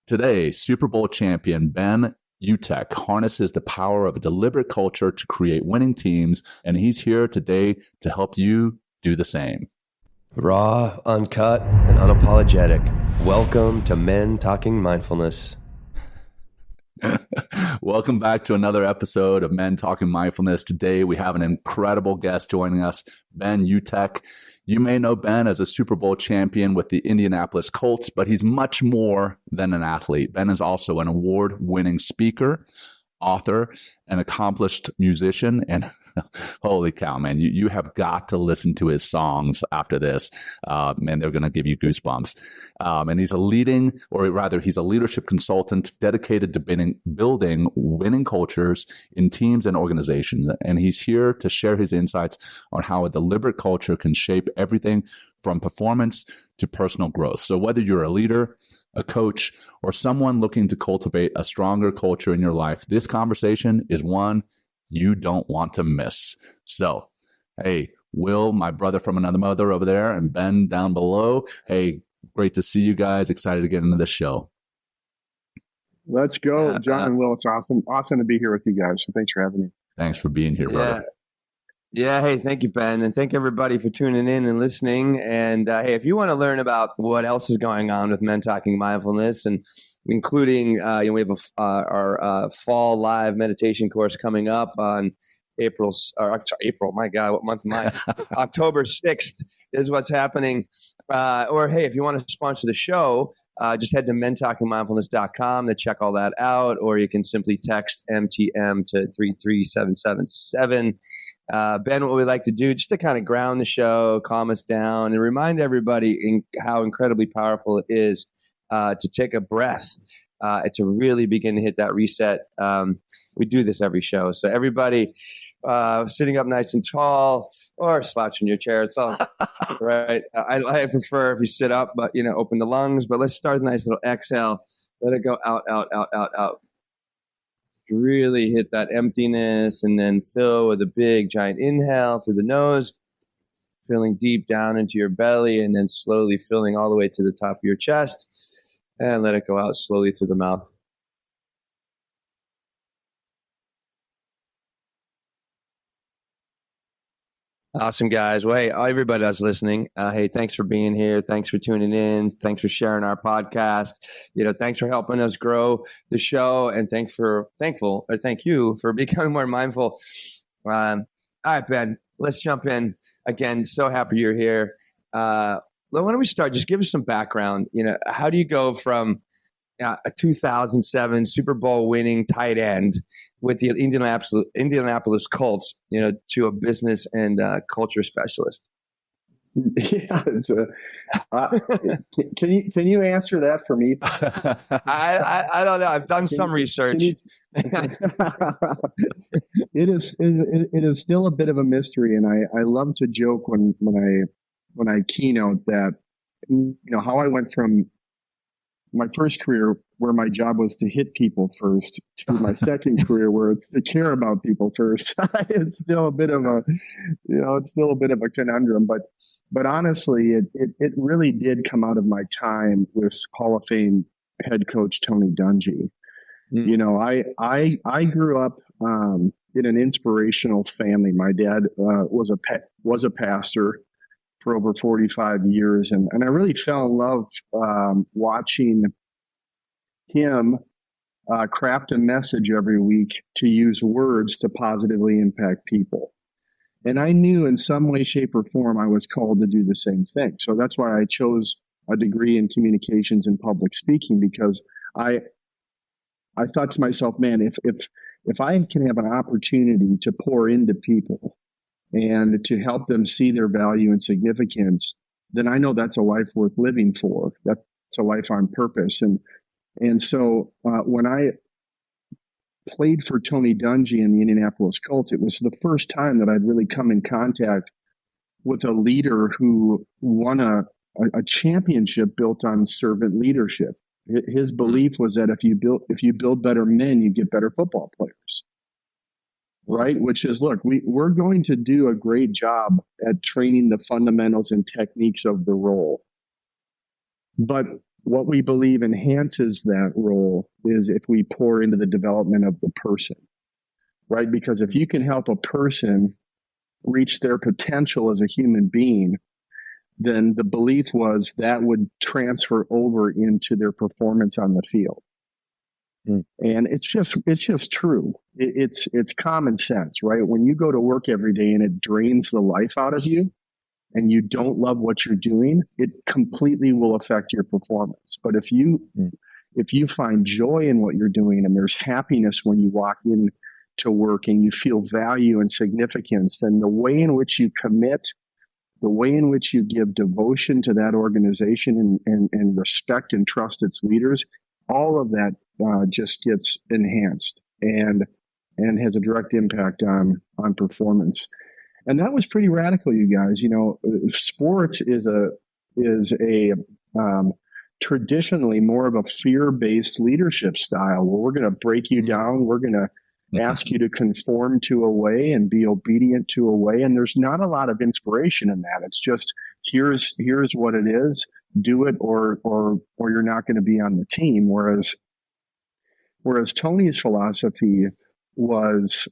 Today, Super Bowl champion Ben Utech harnesses the power of a deliberate culture to create winning teams, and he's here today to help you do the same. Raw, uncut, and unapologetic. Welcome to Men Talking Mindfulness. Welcome back to another episode of Men Talking Mindfulness. Today, we have an incredible guest joining us, Ben Utech. You may know Ben as a Super Bowl champion with the Indianapolis Colts, but he's much more than an athlete. Ben is also an award-winning speaker, author, an accomplished musician, and holy cow, man, you have got to listen to his songs after this. Man, they're going to give you goosebumps. And he's a leadership consultant dedicated to building winning cultures in teams and organizations. And he's here to share his insights on how a deliberate culture can shape everything from performance to personal growth. So whether you're a leader, a coach, or someone looking to cultivate a stronger culture in your life, this conversation is one you don't want to miss. So, hey, Will, my brother from another mother over there, and Ben down below. Hey, great to see you guys. Excited to get into this show. Let's go, John and Will. It's awesome to be here with you guys. So thanks for having me. Thanks for being here, brother. Yeah, hey, thank you, Ben, and thank everybody for tuning in and listening. And hey, if you want to learn about what else is going on with Men Talking Mindfulness, and including we have our fall live meditation course coming up on April. My God, what month am I? October 6th is what's happening. Or hey, if you want to sponsor the show, just head to mentalkingmindfulness.com to check all that out, or you can simply text MTM to 33777. Ben, what we like to do just to kind of ground the show, calm us down, and remind everybody how incredibly powerful it is to take a breath, to really begin to hit that reset. We do this every show. So everybody sitting up nice and tall or slouching your chair. It's all right. I prefer if you sit up, but, open the lungs. But let's start a nice little exhale. Let it go out, out, out, out, out. Really hit that emptiness and then fill with a big giant inhale through the nose, filling deep down into your belly, and then slowly filling all the way to the top of your chest, and let it go out slowly through the mouth. Awesome, guys. Well, hey, everybody that's listening, hey, thanks for being here. Thanks for tuning in. Thanks for sharing our podcast. Thanks for helping us grow the show, and thank you for becoming more mindful. All right, Ben, let's jump in. Again, so happy you're here. Why don't we start? Just give us some background. How do you go from a 2007 Super Bowl winning tight end with the Indianapolis Colts, to a business and culture specialist? Yeah, can you answer that for me? I don't know. I've done some research. It is still a bit of a mystery, and I love to joke when I keynote that how I went from my first career, where my job was to hit people first, to my second career, where it's to care about people first. It's still a bit of a conundrum, but honestly, it really did come out of my time with Hall of Fame head coach Tony Dungy. I grew up in an inspirational family. My dad was a pastor for over 45 years. And I really fell in love watching him craft a message every week to use words to positively impact people. And I knew in some way, shape, or form I was called to do the same thing. So that's why I chose a degree in communications and public speaking, because I thought to myself, man, if I can have an opportunity to pour into people and to help them see their value and significance, then I know that's a life worth living for. That's a life on purpose. And so when I played for Tony Dungy in the Indianapolis Colts, it was the first time that I'd really come in contact with a leader who won a championship built on servant leadership. His belief was that if you build better men, you get better football players. Right? Which is, look, we're going to do a great job at training the fundamentals and techniques of the role. But what we believe enhances that role is if we pour into the development of the person, right? Because if you can help a person reach their potential as a human being, then the belief was that would transfer over into their performance on the field. And it's just true. It's common sense, right? When you go to work every day and it drains the life out of you and you don't love what you're doing, it completely will affect your performance. But if you find joy in what you're doing and there's happiness when you walk in to work and you feel value and significance, then the way in which you commit, the way in which you give devotion to that organization and respect and trust its leaders, all of that just gets enhanced and has a direct impact on performance. And that was pretty radical, you guys. You know, sports is a traditionally more of a fear-based leadership style where we're going to break you down. We're going to ask you to conform to a way and be obedient to a way. And there's not a lot of inspiration in that. It's just, here's what it is, do it or you're not going to be on the team. Whereas Tony's philosophy was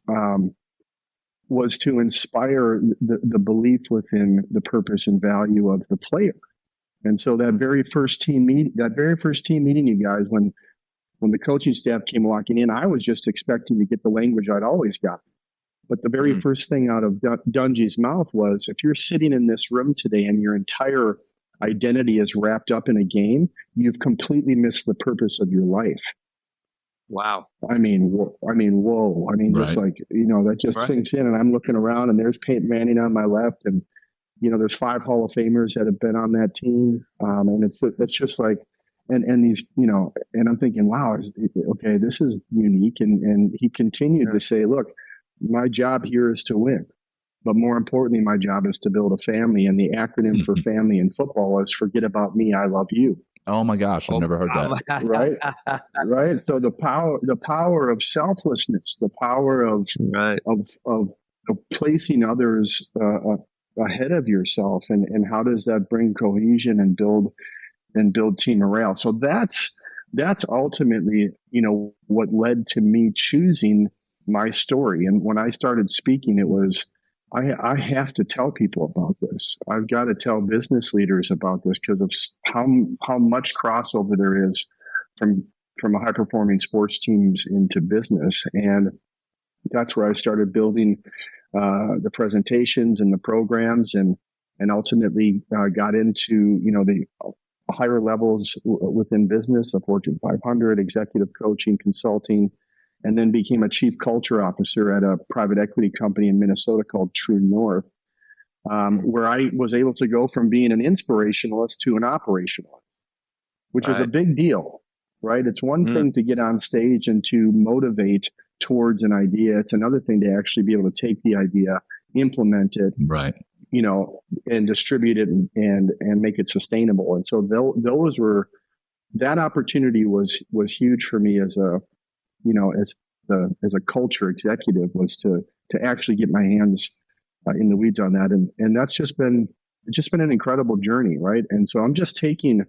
to inspire the belief within the purpose and value of the player. And so that very first team meeting, you guys, when the coaching staff came walking in, I was just expecting to get the language I'd always got. But the very first thing out of Dungy's mouth was, if you're sitting in this room today and your entire identity is wrapped up in a game, you've completely missed the purpose of your life. Wow. I mean, whoa. Just like, that just sinks in, and I'm looking around and there's Peyton Manning on my left, and, there's 5 Hall of Famers that have been on that team. And it's just like, and these, and I'm thinking, wow, okay, this is unique. And he continued to say, look, my job here is to win, but more importantly, my job is to build a family. And the acronym for family in football is forget about me, I love you. Oh my gosh, I've never heard that. Right. So the power of selflessness, the power of placing others ahead of yourself, and how does that bring cohesion and build team morale? So that's ultimately, what led to me choosing my story. And when I started speaking, it was, I have to tell people about this. I've got to tell business leaders about this because of how much crossover there is from a high performing sports teams into business. And that's where I started building the presentations and the programs, and ultimately got into, the higher levels within business, the Fortune 500, executive coaching, consulting, and then became a chief culture officer at a private equity company in Minnesota called True North, where I was able to go from being an inspirationalist to an operationalist, which is a big deal, right? It's one thing to get on stage and to motivate towards an idea. It's another thing to actually be able to take the idea, implement it, right, and distribute it and make it sustainable. And so that opportunity was huge for me as a culture executive, was to actually get my hands in the weeds on that. And that's just been an incredible journey. Right. And so I'm taking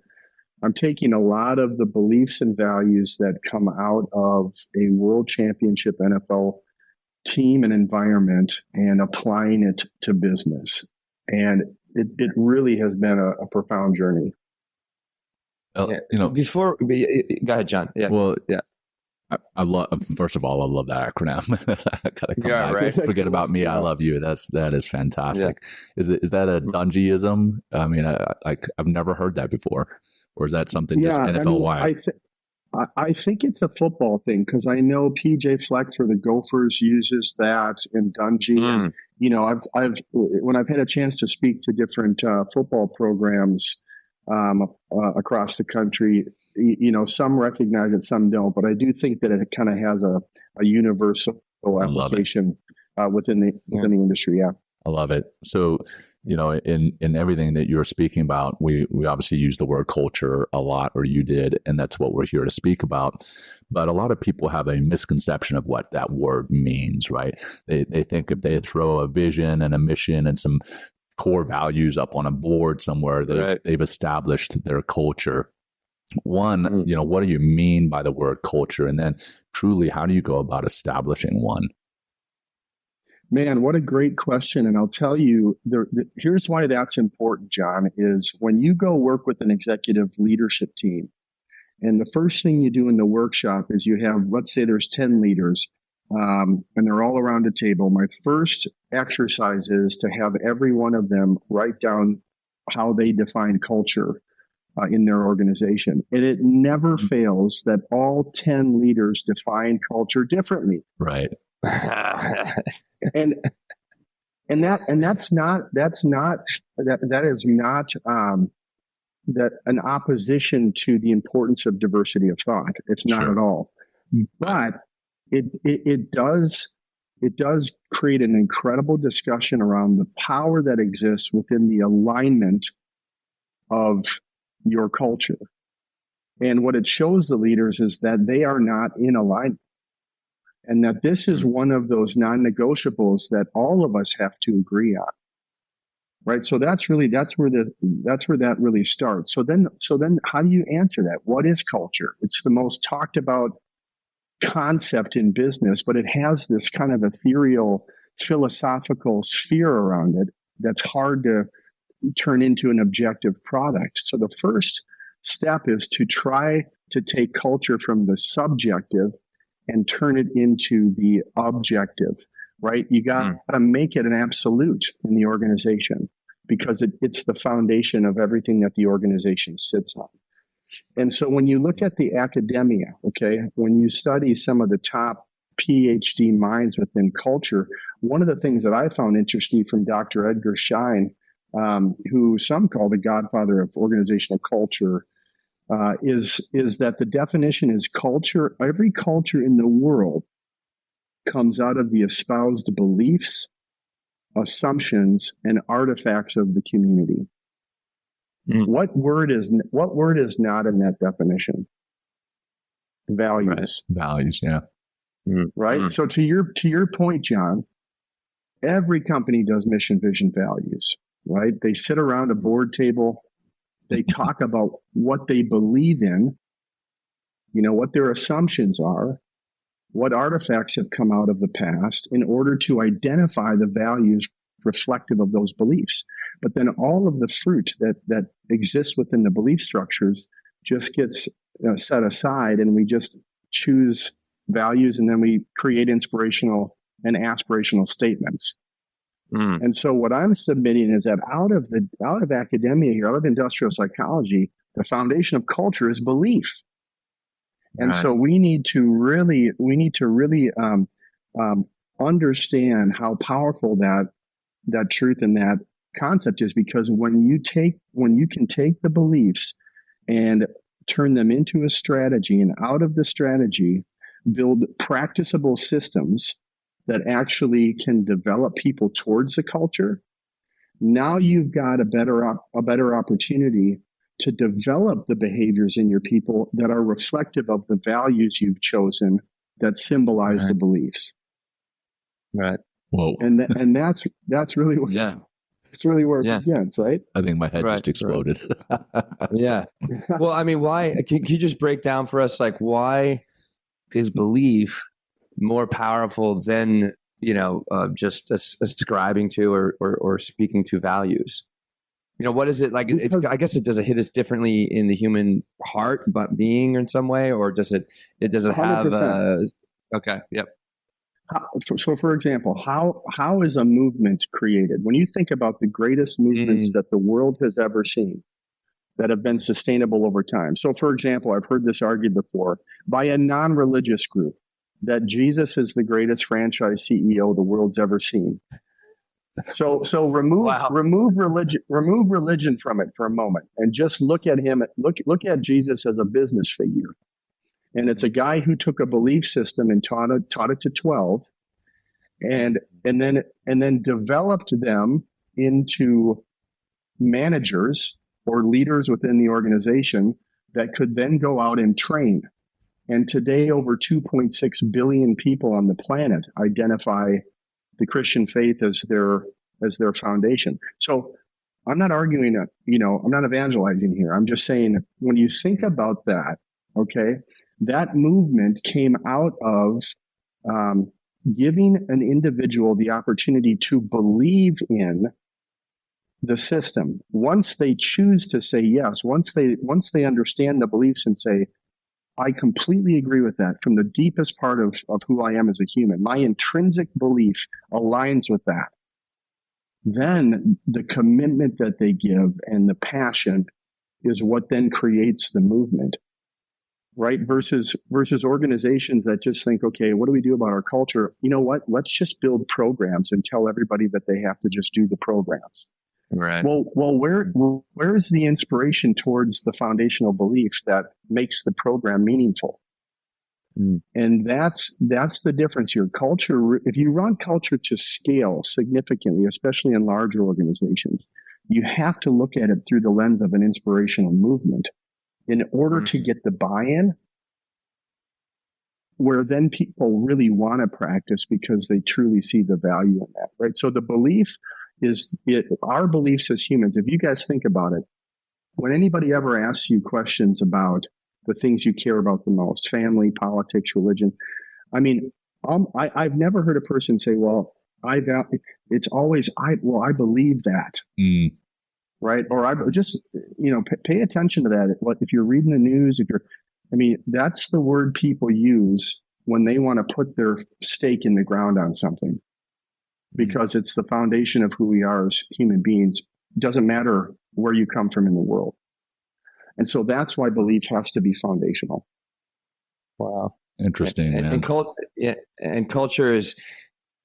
a lot of the beliefs and values that come out of a world championship NFL team and environment and applying it to business. And it really has been a profound journey. Before, go ahead, John. Yeah. Well, yeah. I love. First of all, I love that acronym. I gotta come back. Right. Forget about me. I love you. That is fantastic. Yeah. Is that a Dungyism? I mean, I've never heard that before. Or is that something just NFL wide? I think it's a football thing, because I know PJ Fleck for the Gophers uses that, and Dungy. And, I've when I've had a chance to speak to different football programs across the country, some recognize it, some don't. But I do think that it kind of has a universal application within the industry. Yeah, I love it. So, in everything that you're speaking about, we obviously use the word culture a lot, or you did, and that's what we're here to speak about. But a lot of people have a misconception of what that word means, right? They think if they throw a vision and a mission and some core values up on a board somewhere, they've established their culture. One, what do you mean by the word culture? And then truly, how do you go about establishing one? Man, what a great question. And I'll tell you, here's why that's important, John, is when you go work with an executive leadership team, and the first thing you do in the workshop is you have, let's say there's 10 leaders, and they're all around a table. My first exercise is to have every one of them write down how they define culture in their organization. And it never fails that all 10 leaders define culture differently. Right. and that's not that an opposition to the importance of diversity of thought. It's not Sure. at all. But it does create an incredible discussion around the power that exists within the alignment of your culture. And what it shows the leaders is that they are not in alignment. And that this is one of those non-negotiables that all of us have to agree on. Right. So that's where that really starts. So then how do you answer that? What is culture? It's the most talked about concept in business, but it has this kind of ethereal philosophical sphere around it that's hard to turn into an objective product. So the first step is to try to take culture from the subjective and turn it into the objective, right? You got to make it an absolute in the organization because it's the foundation of everything that the organization sits on. And so when you look at the academia, okay, when you study some of the top PhD minds within culture, one of the things that I found interesting from Dr. Edgar Schein, who some call the godfather of organizational culture, is that the definition is culture. Every culture in the world comes out of the espoused beliefs, assumptions, and artifacts of the community. What word is not in that definition? Values. Right. Values, yeah. Right. So to your point, John, every company does mission, vision, values. Right. They sit around a board table. They talk about what they believe in, what their assumptions are, what artifacts have come out of the past in order to identify the values reflective of those beliefs. But then all of the fruit that exists within the belief structures just gets set aside, and we just choose values, and then we create inspirational and aspirational statements. And so what I'm submitting is that out of academia here, out of industrial psychology, the foundation of culture is belief. And so we need to really understand how powerful that truth and that concept is, because when you can take the beliefs and turn them into a strategy, and out of the strategy build practicable systems that actually can develop people towards the culture, now you've got a better opportunity to develop the behaviors in your people that are reflective of the values you've chosen that symbolize the beliefs. Right. Whoa. And that's really what, it's really where it begins, right? I think my head just exploded. Yeah. Well, I mean, why? Can you just break down for us, like, why is belief more powerful than just ascribing to or speaking to values? What is it like? I guess does it hit us differently in the human heart, but being in some way, or does it have? 100%. Okay. Yep. So, for example, how is a movement created? When you think about the greatest movements that the world has ever seen that have been sustainable over time. So, for example, I've heard this argued before by a non-religious group that Jesus is the greatest franchise CEO the world's ever seen. So remove religion from it for a moment and just look at him. Look at Jesus as a business figure. And it's a guy who took a belief system and taught it to 12 and then developed them into managers or leaders within the organization that could then go out and train. And today, over 2.6 billion people on the planet identify the Christian faith as their foundation. So I'm not arguing, I'm not evangelizing here. I'm just saying when you think about that, okay, that movement came out of giving an individual the opportunity to believe in the system. Once they choose to say yes, once they understand the beliefs and say, I completely agree with that from the deepest part of who I am as a human, my intrinsic belief aligns with that, then the commitment that they give and the passion is what then creates the movement, right? Versus organizations that just think, okay, what do we do about our culture? You know what? Let's just build programs and tell everybody that they have to just do the programs. Right. Well, where is the inspiration towards the foundational beliefs that makes the program meaningful? And that's the difference here. Culture, if you run culture to scale significantly, especially in larger organizations, you have to look at it through the lens of an inspirational movement in order to get the buy-in, where then people really want to practice because they truly see the value in that, right? So the belief is our beliefs as humans. If you guys think about it, when anybody ever asks you questions about the things you care about the most, family, politics, religion, I mean, I've never heard a person say, well, it's always, I believe that, right? Or I just, pay attention to that. If you're reading the news, that's the word people use when they want to put their stake in the ground on something, because it's the foundation of who we are as human beings. It doesn't matter where you come from in the world. And so that's why belief has to be foundational. Wow. Interesting. And culture is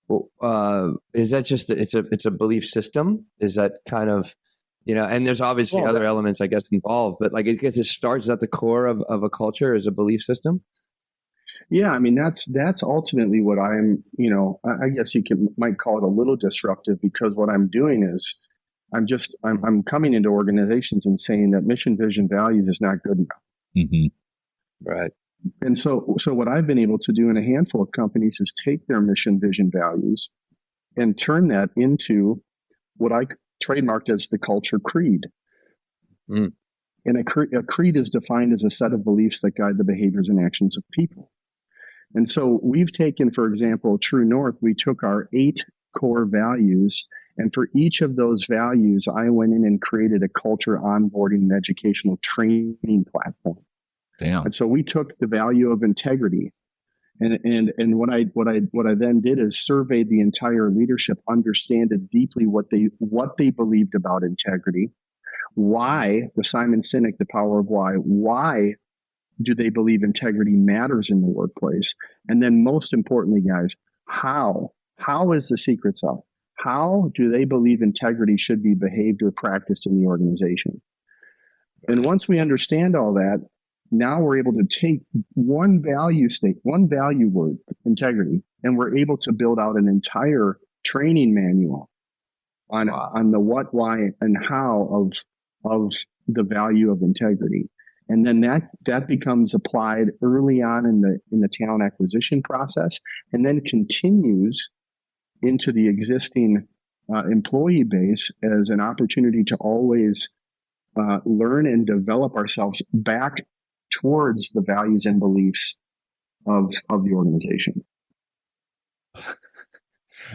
that just, it's a belief system? Is that kind of, and there's obviously other elements, I guess, involved, but like, I guess it starts at the core of a culture as a belief system. Yeah. I mean, that's ultimately what I'm, I guess you might call it a little disruptive, because what I'm doing is I'm coming into organizations and saying that mission, vision, values is not good enough. Mm-hmm. Right. And so what I've been able to do in a handful of companies is take their mission, vision, values and turn that into what I trademarked as the culture creed. And a creed is defined as a set of beliefs that guide the behaviors and actions of people. And so we've taken, for example, True North, we took our 8 core values, and for each of those values, I went in and created a culture onboarding and educational training platform. Damn. And so we took the value of integrity, and what I then did is surveyed the entire leadership, understand it deeply what they believed about integrity, why, the Simon Sinek, the power of why do they believe integrity matters in the workplace, and then most importantly, guys, how is the secret sauce? How do they believe integrity should be behaved or practiced in the organization? And once we understand all that, now we're able to take one value word, integrity, and we're able to build out an entire training manual on the what, why, and how of the value of integrity. And then that becomes applied early on in the talent acquisition process, and then continues into the existing employee base as an opportunity to always learn and develop ourselves back towards the values and beliefs of the organization.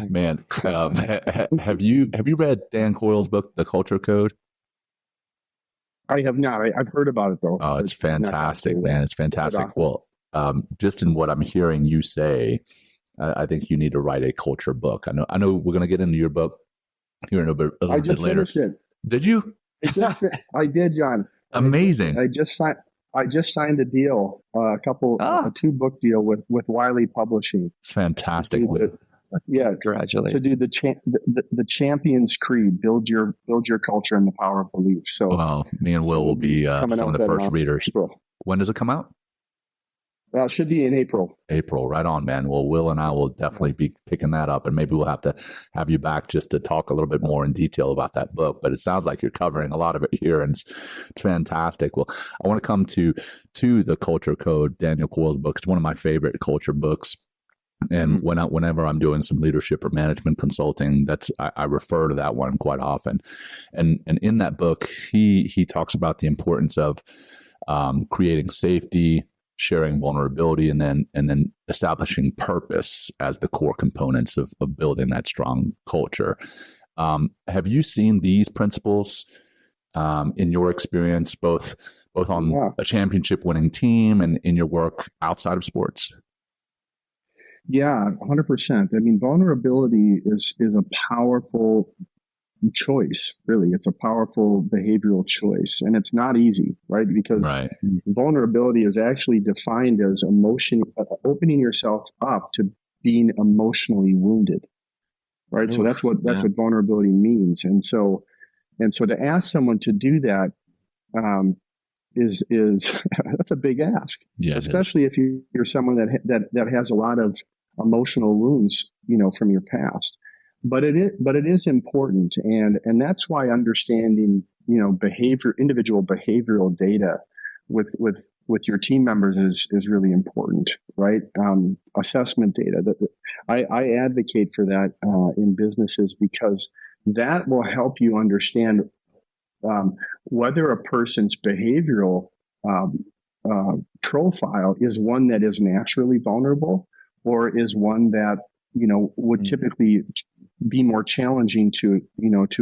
Man, have you read Dan Coyle's book, The Culture Code? I have not. I've heard about it though. Oh, it's fantastic, man. It's fantastic. Awesome. Well, just in what I'm hearing you say, I think you need to write a culture book. I know we're going to get into your book here in a little bit later. I just finished it. Did you? I did, John. Amazing. I just signed a deal, a 2-book deal with Wiley Publishing. Fantastic. Yeah, congratulations. To do the Champions Creed, build your culture and the power of belief. So, me and Will be some of the first readers. April. When does it come out? It should be in April. April, right on, man. Well, Will and I will definitely be picking that up, and maybe we'll have to have you back just to talk a little bit more in detail about that book. But it sounds like you're covering a lot of it here, and it's fantastic. Well, I want to come to the Culture Code, Daniel Coyle's book. It's one of my favorite culture books. And whenever I'm doing some leadership or management consulting, I refer to that one quite often. And in that book, he talks about the importance of creating safety, sharing vulnerability, and then establishing purpose as the core components of building that strong culture. Have you seen these principles in your experience, both on a championship winning team and in your work outside of sports? Yeah, 100%. I mean, vulnerability is a powerful choice, really. It's a powerful behavioral choice, and it's not easy, right? Because vulnerability is actually defined as opening yourself up to being emotionally wounded, right? So that's what vulnerability means. And so to ask someone to do that is that's a big ask, especially if you're someone that has a lot of emotional wounds, from your past. But it is important, and that's why understanding, individual behavioral data with your team members is really important, right? Assessment data I advocate for that in businesses, because that will help you understand whether a person's behavioral profile is one that is naturally vulnerable, or is one that would typically be more challenging to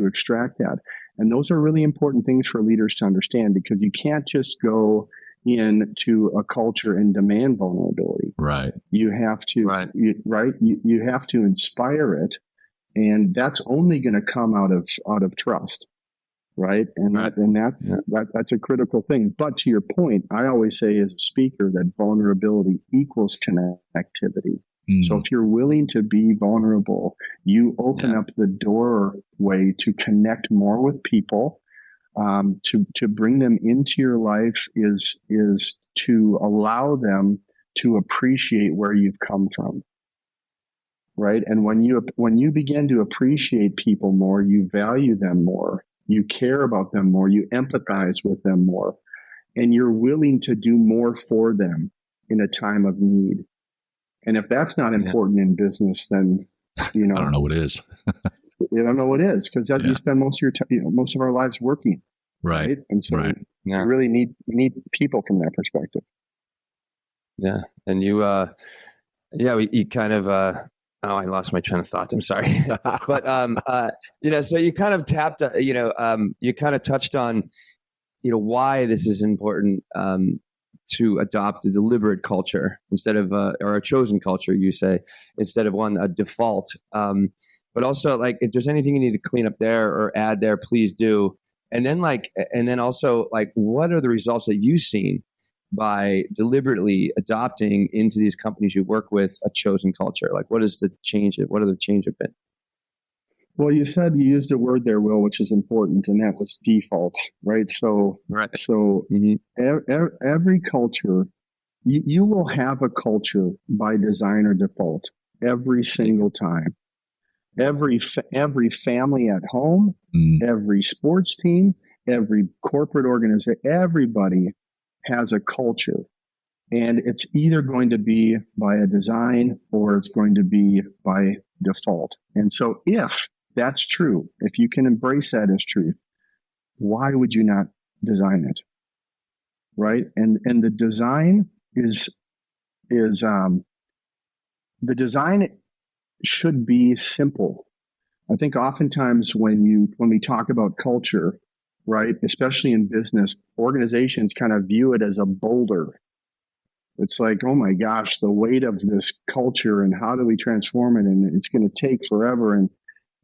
extract that. And those are really important things for leaders to understand, because you can't just go into a culture and demand vulnerability. Right. You have to you have to inspire it, and that's only going to come out of trust. Right. And that's a critical thing. But to your point, I always say as a speaker that vulnerability equals connectivity. So if you're willing to be vulnerable, you open up the doorway to connect more with people, to bring them into your life is to allow them to appreciate where you've come from. Right. And when you begin to appreciate people more, you value them more, you care about them more, you empathize with them more, and you're willing to do more for them in a time of need. And if that's not important in business, then, I don't know what is. You don't know what is, because you spend most of your most of our lives working. Right. And so you really need people from that perspective. Yeah. And you kind of, I lost my train of thought. I'm sorry. But, so you kind of tapped, you kind of touched on, why this is important to adopt a deliberate culture instead of, or a chosen culture, you say, instead of a default. But also, like, if there's anything you need to clean up there or add there, please do. And then also, what are the results that you've seen by deliberately adopting into these companies you work with a chosen culture? Like, what is the change? What are the changes been? Well, you used a word there, Will, which is important, and that was default, right? So, every culture, you will have a culture by design or default every single time. Every family at home, every sports team, every corporate organization, everybody has a culture, and it's either going to be by a design or it's going to be by default. And so if that's true, if you can embrace that as truth, why would you not design it? Right? And the design the design should be simple. I think oftentimes when we talk about culture, right, especially in business, organizations kind of view it as a boulder. It's like, oh my gosh, the weight of this culture, and how do we transform it? And it's going to take forever. And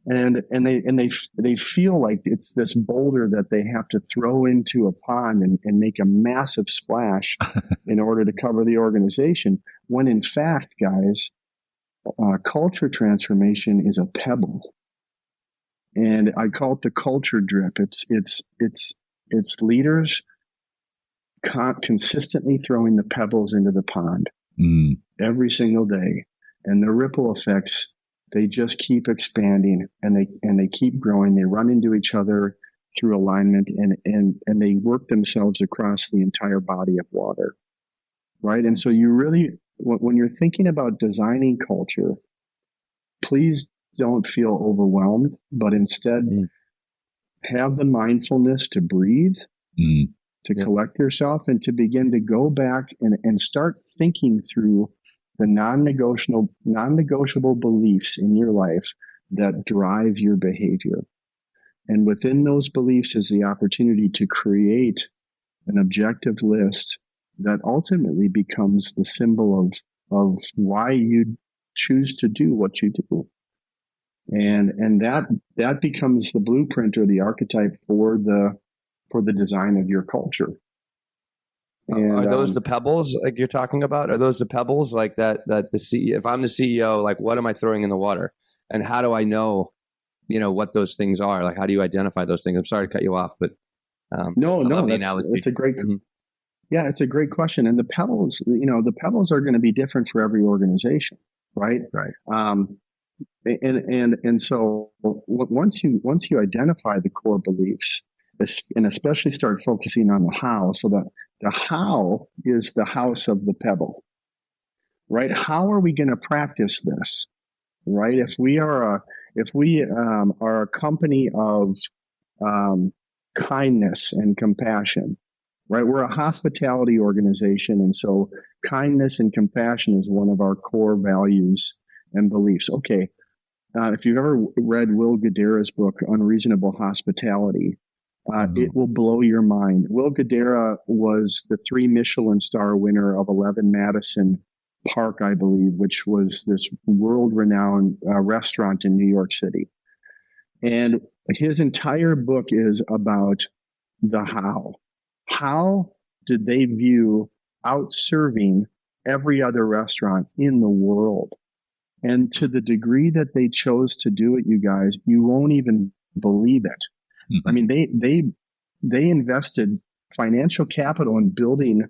they feel like it's this boulder that they have to throw into a pond and make a massive splash in order to cover the organization. When in fact, guys, culture transformation is a pebble. And I call it the culture drip. It's leaders consistently throwing the pebbles into the pond every single day, and the ripple effects, they just keep expanding, and they keep growing. They run into each other through alignment, and they work themselves across the entire body of water, right? And so you really, when you're thinking about designing culture, please don't feel overwhelmed, but instead have the mindfulness to breathe, to collect yourself, and to begin to go back and start thinking through the non-negotiable beliefs in your life that drive your behavior. And within those beliefs is the opportunity to create an objective list that ultimately becomes the symbol of why you choose to do what you do. And that becomes the blueprint or the archetype for the design of your culture. And, are those the pebbles like you're talking about? Are those the pebbles like that the CEO, if I'm the CEO, like what am I throwing in the water? And how do I know, what those things are? Like, how do you identify those things? I'm sorry to cut you off, but no, it's a great, yeah, it's a great question. And the pebbles are going to be different for every organization, right? Right. And so once you identify the core beliefs, and especially start focusing on the how, so that the how is the house of the pebble, right? How are we going to practice this, right? If we are a company of kindness and compassion, right? We're a hospitality organization, and so kindness and compassion is one of our core values and beliefs. Okay, if you've ever read Will Guidara's book, Unreasonable Hospitality, it will blow your mind. Will Guidara was the 3 Michelin star winner of 11 Madison Park, I believe, which was this world-renowned restaurant in New York City. And his entire book is about the how. How did they view out-serving every other restaurant in the world? And to the degree that they chose to do it, you guys, you won't even believe it. I mean, they invested financial capital in building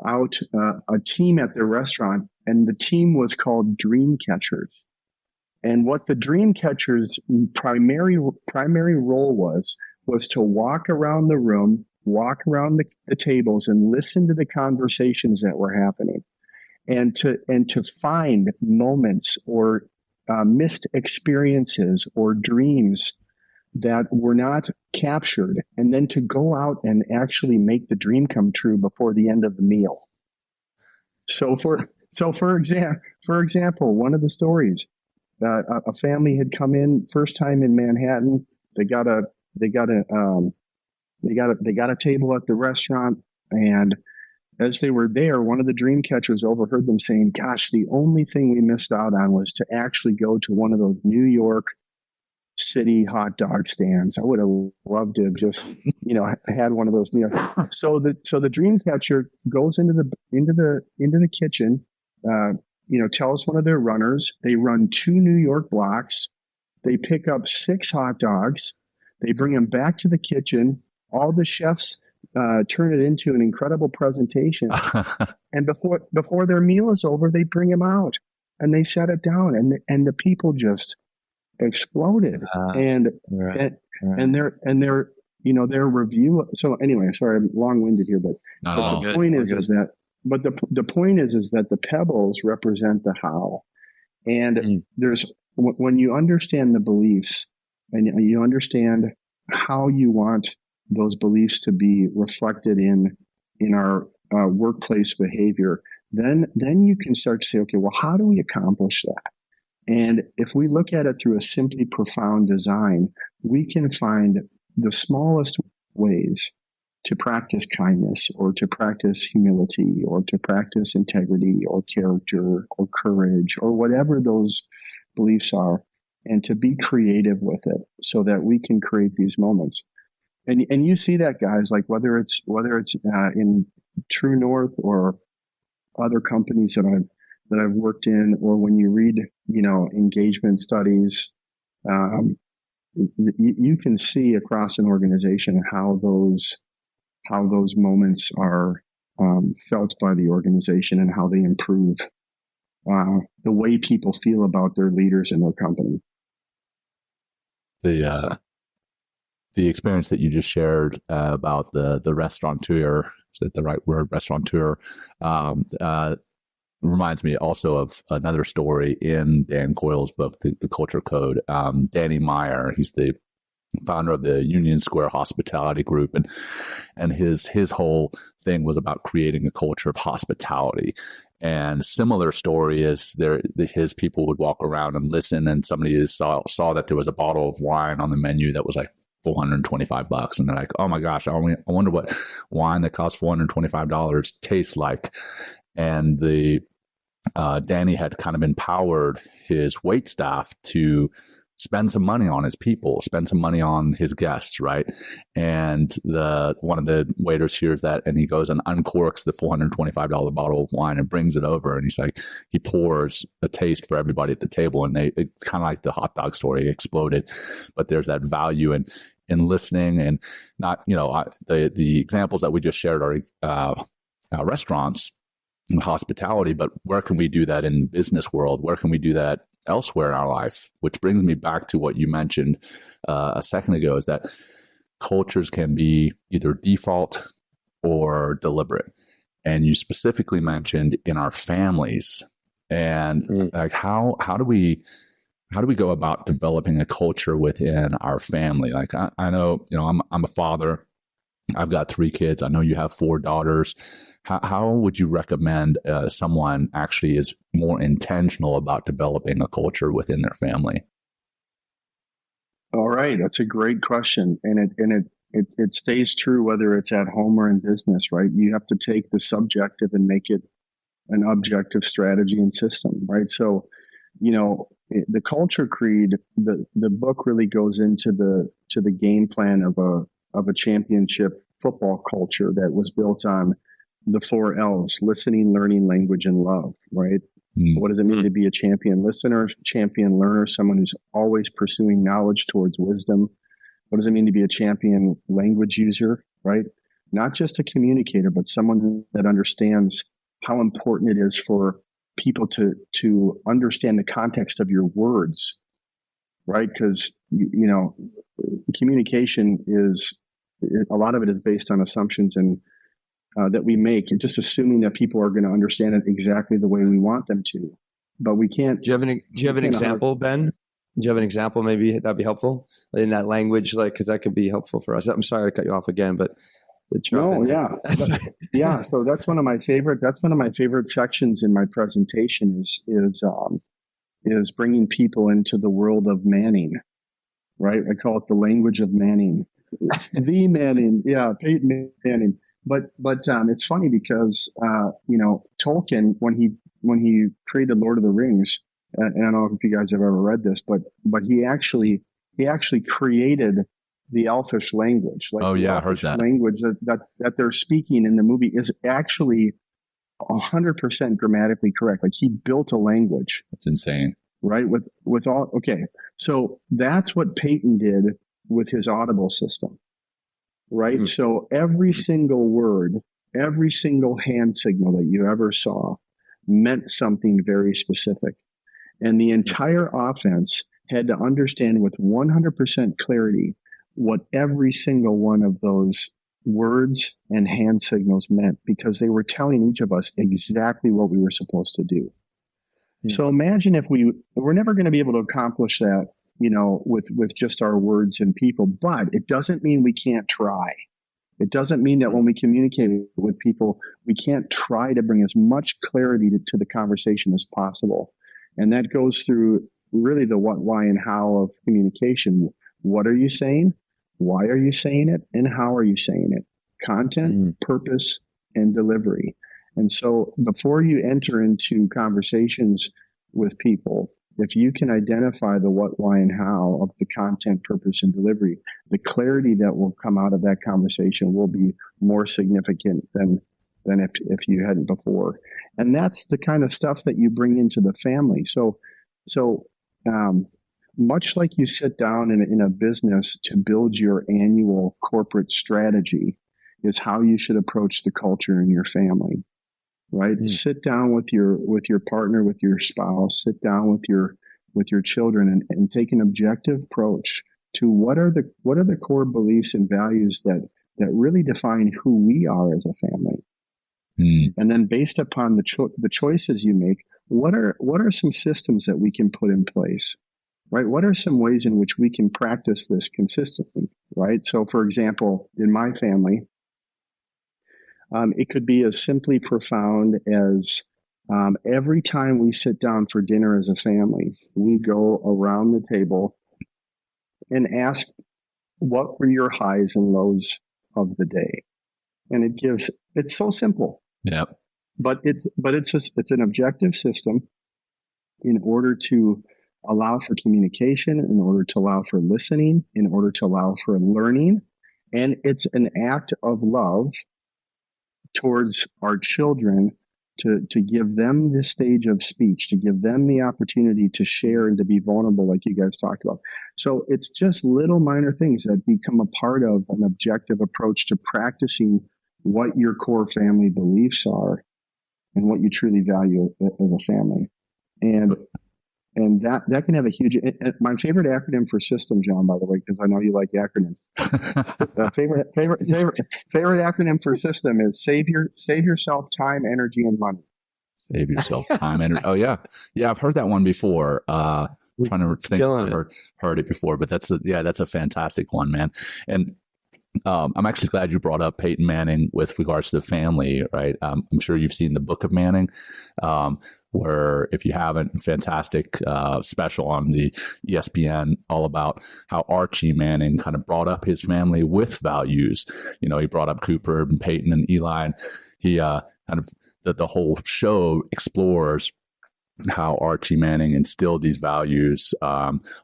out a team at their restaurant, and the team was called Dream Catchers. And what the Dream Catchers' primary role was to walk around the room, walk around the tables, and listen to the conversations that were happening, and to find moments or missed experiences or dreams that were not captured, and then to go out and actually make the dream come true before the end of the meal. So for example, one of the stories, a family had come in first time in Manhattan. They got a table at the restaurant, and as they were there, one of the dream catchers overheard them saying, "Gosh, the only thing we missed out on was to actually go to one of those New York City hot dog stands. I would have loved to have just, had one of those." So the dream catcher goes into the kitchen, tells one of their runners. They run 2 New York blocks. They pick up 6 hot dogs. They bring them back to the kitchen. All the chefs turn it into an incredible presentation. And before their meal is over, they bring them out and they set it down, and the people just exploded. And their review. So anyway, sorry, I'm long-winded here, but the point is that the pebbles represent the how. And there's, when you understand the beliefs and you understand how you want those beliefs to be reflected in our workplace behavior, then you can start to say, okay, well, how do we accomplish that? And if we look at it through a simply profound design, we can find the smallest ways to practice kindness, or to practice humility, or to practice integrity, or character, or courage, or whatever those beliefs are, and to be creative with it so that we can create these moments. And you see that, guys, like whether it's in True North or other companies that I've worked in, or when you read, engagement studies, you can see across an organization how those moments are felt by the organization, and how they improve the way people feel about their leaders in their company. The experience that you just shared about the restaurateur, is that the right word, restaurateur? reminds me also of another story in Dan Coyle's book, The Culture Code. Danny Meyer, he's the founder of the Union Square Hospitality Group, and his whole thing was about creating a culture of hospitality. And similar story is his people would walk around and listen, and somebody saw that there was a bottle of wine on the menu that was like $425, and they're like, oh my gosh, I wonder what wine that costs $425 tastes like. And Danny had kind of empowered his wait staff to spend some money on his people, spend some money on his guests, right? And one of the waiters hears that, and he goes and uncorks the $425 bottle of wine and brings it over, and he pours a taste for everybody at the table, and it kind of like the hot dog story, exploded. But there's that value in listening, and not, the examples that we just shared are restaurants and hospitality, but where can we do that in the business world? Where can we do that elsewhere in our life? Which brings me back to what you mentioned a second ago, is that cultures can be either default or deliberate. And you specifically mentioned in our families, and like how do we go about developing a culture within our family? Like I know, I'm a father. I've got 3 kids. I know you have 4 daughters. How would you recommend someone actually is more intentional about developing a culture within their family? All right, that's a great question, and it stays true whether it's at home or in business, right? You have to take the subjective and make it an objective strategy and system, right? So, the culture creed, the book really goes into the game plan of a championship football culture that was built on the 4 L's: listening, learning, language, and love, right? What does it mean to be a champion listener, champion learner, someone who's always pursuing knowledge towards wisdom? What does it mean to be a champion language user, right? Not just a communicator, but someone that understands how important it is for people to understand the context of your words, right? Because, communication a lot of it is based on assumptions and that we make, and just assuming that people are going to understand it exactly the way we want them to. But we can't. Do you have an example, Ben? Do you have an example? Maybe that'd be helpful in that language, because that could be helpful for us. I'm sorry to cut you off again, but yeah. So that's one of my favorite sections in my presentation is bringing people into the world of Manning, right? I call it the language of Manning. The Manning, Peyton Manning. But it's funny because Tolkien, when he created Lord of the Rings, and I don't know if you guys have ever read this, but he actually created the Elfish language. Like, oh yeah, I heard that language that they're speaking in the movie is actually 100% grammatically correct. Like, he built a language. That's insane, right? With all okay, so that's what Peyton did with his Audible system. Right. So every single word, every single hand signal that you ever saw meant something very specific. And the entire offense had to understand with 100% clarity what every single one of those words and hand signals meant, because they were telling each of us exactly what we were supposed to do. So imagine if we're never going to be able to accomplish that, with just our words and people, but it doesn't mean we can't try. It doesn't mean that when we communicate with people, we can't try to bring as much clarity to the conversation as possible. And that goes through really the what, why, and how of communication. What are you saying? Why are you saying it? And how are you saying it? Content, purpose, and delivery. And so before you enter into conversations with people, if you can identify the what, why, and how of the content, purpose, and delivery, the clarity that will come out of that conversation will be more significant than if you hadn't before. And that's the kind of stuff that you bring into the family. So much like you sit down in a business to build your annual corporate strategy, is how you should approach the culture in your family. Right? Sit down with your partner, with your spouse, sit down with your children and take an objective approach to what are the core beliefs and values that really define who we are as a family. And then based upon the choices you make, what are some systems that we can put in place, right? What are some ways in which we can practice this consistently, right? So, for example, in my family, it could be as simply profound as every time we sit down for dinner as a family, we go around the table and ask, what were your highs and lows of the day? And it's so simple. Yep. But it's an objective system in order to allow for communication, in order to allow for listening, in order to allow for learning. And it's an act of love towards our children to give them the stage of speech, to give them the opportunity to share and to be vulnerable, like you guys talked about. So it's just little minor things that become a part of an objective approach to practicing what your core family beliefs are and what you truly value as a family. And that can have a huge, my favorite acronym for system, John, by the way, because I know you like acronyms. Favorite acronym for system is save yourself time, energy, and money. Save yourself time, energy. Oh yeah. Yeah. I've heard that one before. Trying to think I've heard it before, but that's a fantastic one, man. And I'm actually glad you brought up Peyton Manning with regards to the family, right? I'm sure you've seen the Book of Manning, where if you haven't, fantastic special on the ESPN, all about how Archie Manning kind of brought up his family with values. You know, he brought up Cooper and Peyton and Eli, and he kind of the whole show explores how Archie Manning instilled these values,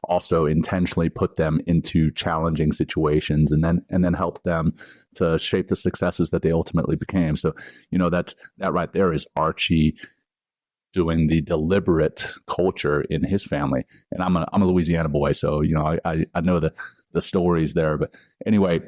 also intentionally put them into challenging situations, and then helped them to shape the successes that they ultimately became. So, you know, that right there is Archie doing the deliberate culture in his family. And I'm a Louisiana boy, so you know I know the stories there. But anyway,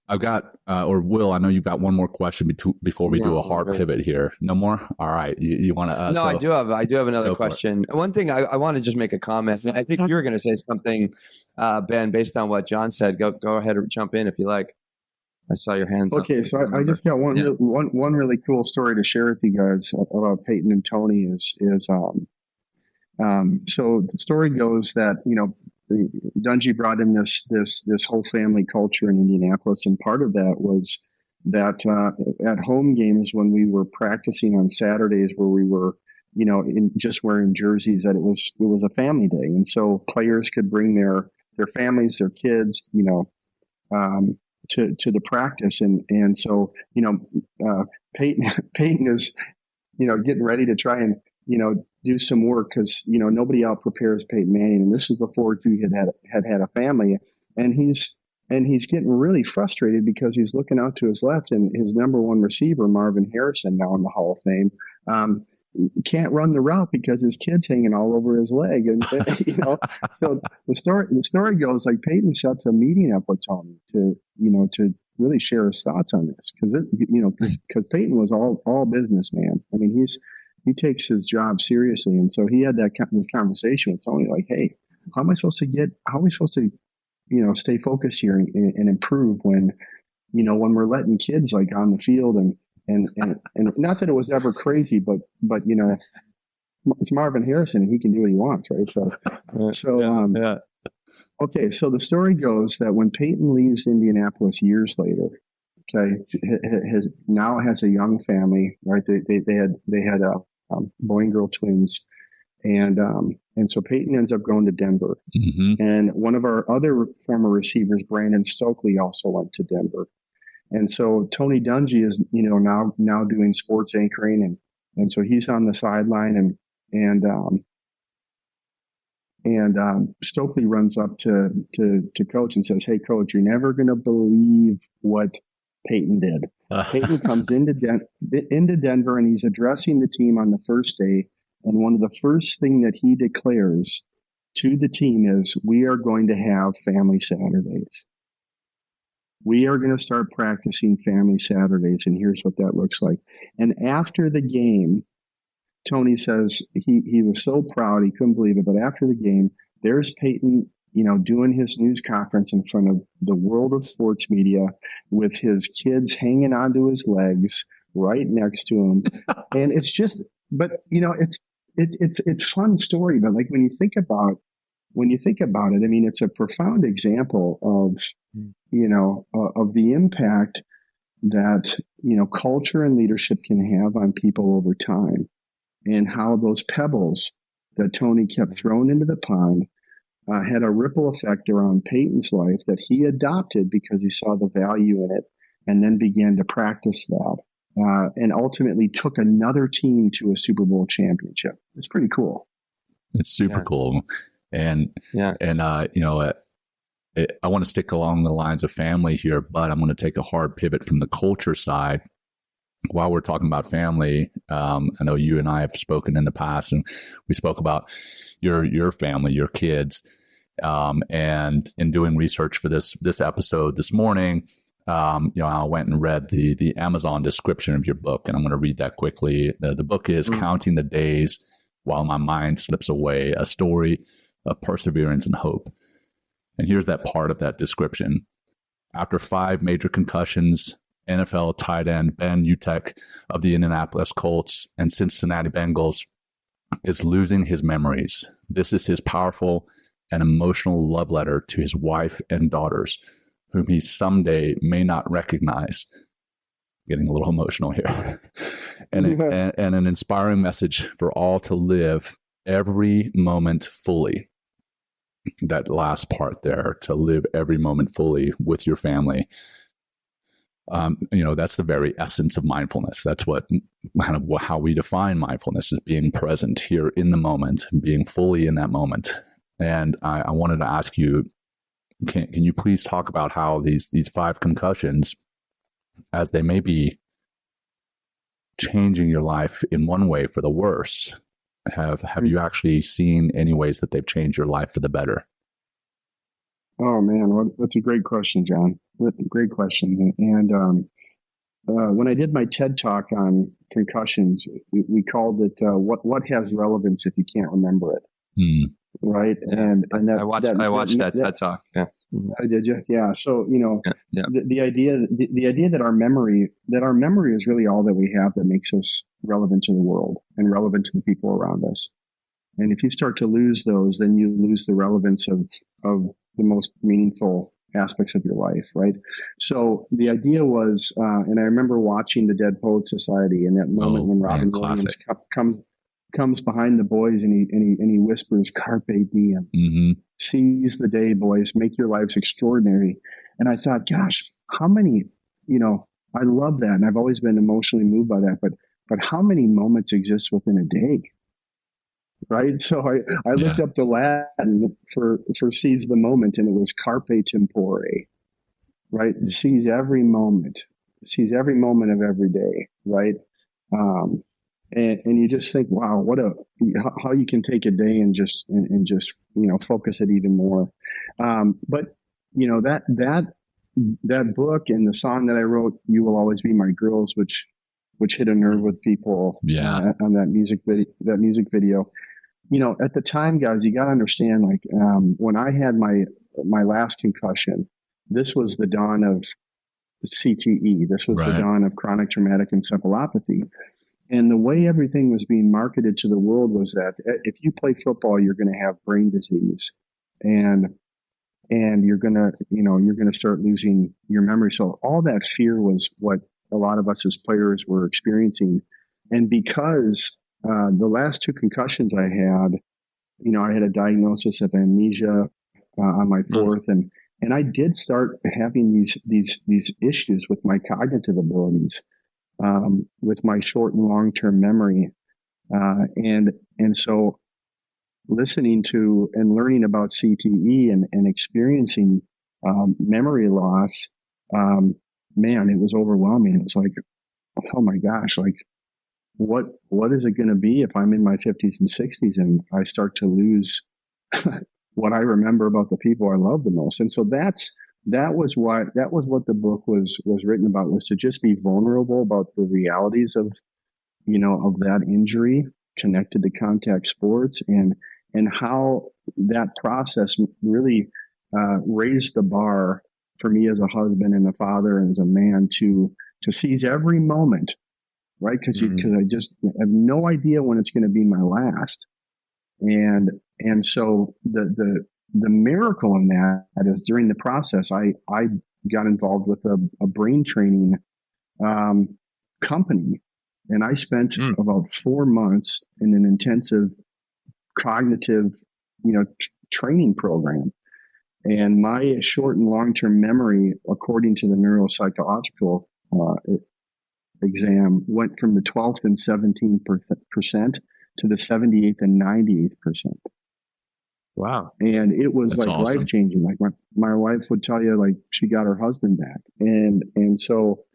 I've got, or Will, I know you've got one more question before we do a hard pivot here. No more? All right. You want to? No, I do have another question. One thing I want to just make a comment. And I think you were going to say something, Ben, based on what John said. Go ahead and jump in if you like. I saw your hands up. Okay, so I just got one really cool story to share with you guys about Peyton and Tony so the story goes that, you know, Dungy brought in this whole family culture in Indianapolis, and part of that was that at home games when we were practicing on Saturdays, where we were, you know, just wearing jerseys, that it was a family day, and so players could bring their families, their kids, you know, to the practice, and so, you know, Peyton is, you know, getting ready to try and, you know, do some work, because, you know, nobody out prepares Peyton Manning, and this is before he had a family, and he's getting really frustrated because he's looking out to his left, and his number one receiver, Marvin Harrison, now in the Hall of Fame, can't run the route because his kid's hanging all over his leg, and you know, so the story goes like Peyton sets a meeting up with Tony to really share his thoughts on this, because Peyton was all business, man. I mean, he takes his job seriously. And so he had this conversation with Tony, like, hey, how are we supposed to, you know, stay focused here and improve when we're letting kids like on the field and not that it was ever crazy, but you know, it's Marvin Harrison and he can do what he wants. Right. Okay. So the story goes that when Peyton leaves Indianapolis years later, okay, now has a young family, right? They had boy and girl twins, and so Peyton ends up going to Denver, and one of our other former receivers, Brandon Stokely, also went to Denver, and so Tony Dungy is, you know, now doing sports anchoring, and so he's on the sideline, and Stokely runs up to Coach and says, "Hey, Coach, you're never going to believe what Peyton did." Peyton comes into Denver, and he's addressing the team on the first day. And one of the first thing that he declares to the team is, we are going to have family Saturdays. We are going to start practicing family Saturdays. And here's what that looks like. And after the game, Tony says he was so proud, he couldn't believe it. But after the game, there's Peyton doing his news conference in front of the world of sports media with his kids hanging onto his legs right next to him. And it's just, but it's fun story. But like when you think about it, I mean, it's a profound example of, of the impact that, culture and leadership can have on people over time, and how those pebbles that Tony kept throwing into the pond had a ripple effect around Peyton's life that he adopted because he saw the value in it, and then began to practice that, and ultimately took another team to a Super Bowl championship. It's pretty cool. It's super cool. And, I want to stick along the lines of family here, but I'm going to take a hard pivot from the culture side. While we're talking about family, I know you and I have spoken in the past, and we spoke about your family, your kids, and in doing research for this episode this morning, I went and read the Amazon description of your book, and I'm going to read that quickly. The book is Counting the Days While My Mind Slips Away, a story of perseverance and hope. And here's that part of that description. After 5 major concussions, NFL tight end Ben Utech of the Indianapolis Colts and Cincinnati Bengals is losing his memories. This is his powerful and emotional love letter to his wife and daughters, whom he someday may not recognize. Getting a little emotional here. and an inspiring message for all to live every moment fully. That last part there, to live every moment fully with your family. That's the very essence of mindfulness. That's what kind of how we define mindfulness, is being present here in the moment, being fully in that moment. And I wanted to ask you, can you please talk about how these 5 concussions, as they may be changing your life in one way for the worse, have you actually seen any ways that they've changed your life for the better? Oh man, well, that's a great question, John. Great question. And when I did my TED talk on concussions, we called it "What has relevance if you can't remember it?" Right? Yeah. And I watched that TED talk. Yeah. I did you? Yeah. So the idea that our memory is really all that we have that makes us relevant to the world and relevant to the people around us. And if you start to lose those, then you lose the relevance of the most meaningful aspects of your life, right? So the idea was, and I remember watching the Dead Poets Society, and that moment when Robin Williams comes behind the boys and he whispers, "Carpe diem, seize the day, boys, make your lives extraordinary." And I thought, gosh, how many, I love that, and I've always been emotionally moved by that. But how many moments exist within a day? Right. So I looked up the Latin for seize the moment, and it was carpe tempore, right? Seize every moment of every day. Right. And you just think, wow, how you can take a day and just focus it even more. But that book and the song that I wrote, "You Will Always Be My Girls," which hit a nerve with people on that music video. At the time, guys, you got to understand, like, when I had my last concussion, this was the dawn of CTE. This was the dawn of chronic traumatic encephalopathy. And the way everything was being marketed to the world was that if you play football, you're going to have brain disease, and you're going to start losing your memory. So all that fear was what a lot of us as players were experiencing. And because the last 2 concussions I had a diagnosis of amnesia on my 4th, and I did start having these issues with my cognitive abilities, with my short and long term memory, and so listening to and learning about CTE and experiencing memory loss, man, it was overwhelming. It was like, oh my gosh, like, what is it going to be if I'm in my 50s and 60s and I start to lose what I remember about the people I love the most? And so that was what the book was written about, was to just be vulnerable about the realities of that injury connected to contact sports, and and how that process really raised the bar for me as a husband and a father and as a man to seize every moment, right? Because I just have no idea when it's going to be my last. And so the miracle in that is during the process, I got involved with a brain training company, and I spent about 4 months in an intensive cognitive, training program. And my short and long-term memory, according to the neuropsychological exam, went from the 12th and 17% to the 78th and 98%. Wow. And it was That's awesome. life-changing. Like my wife would tell you, like, she got her husband back. And so,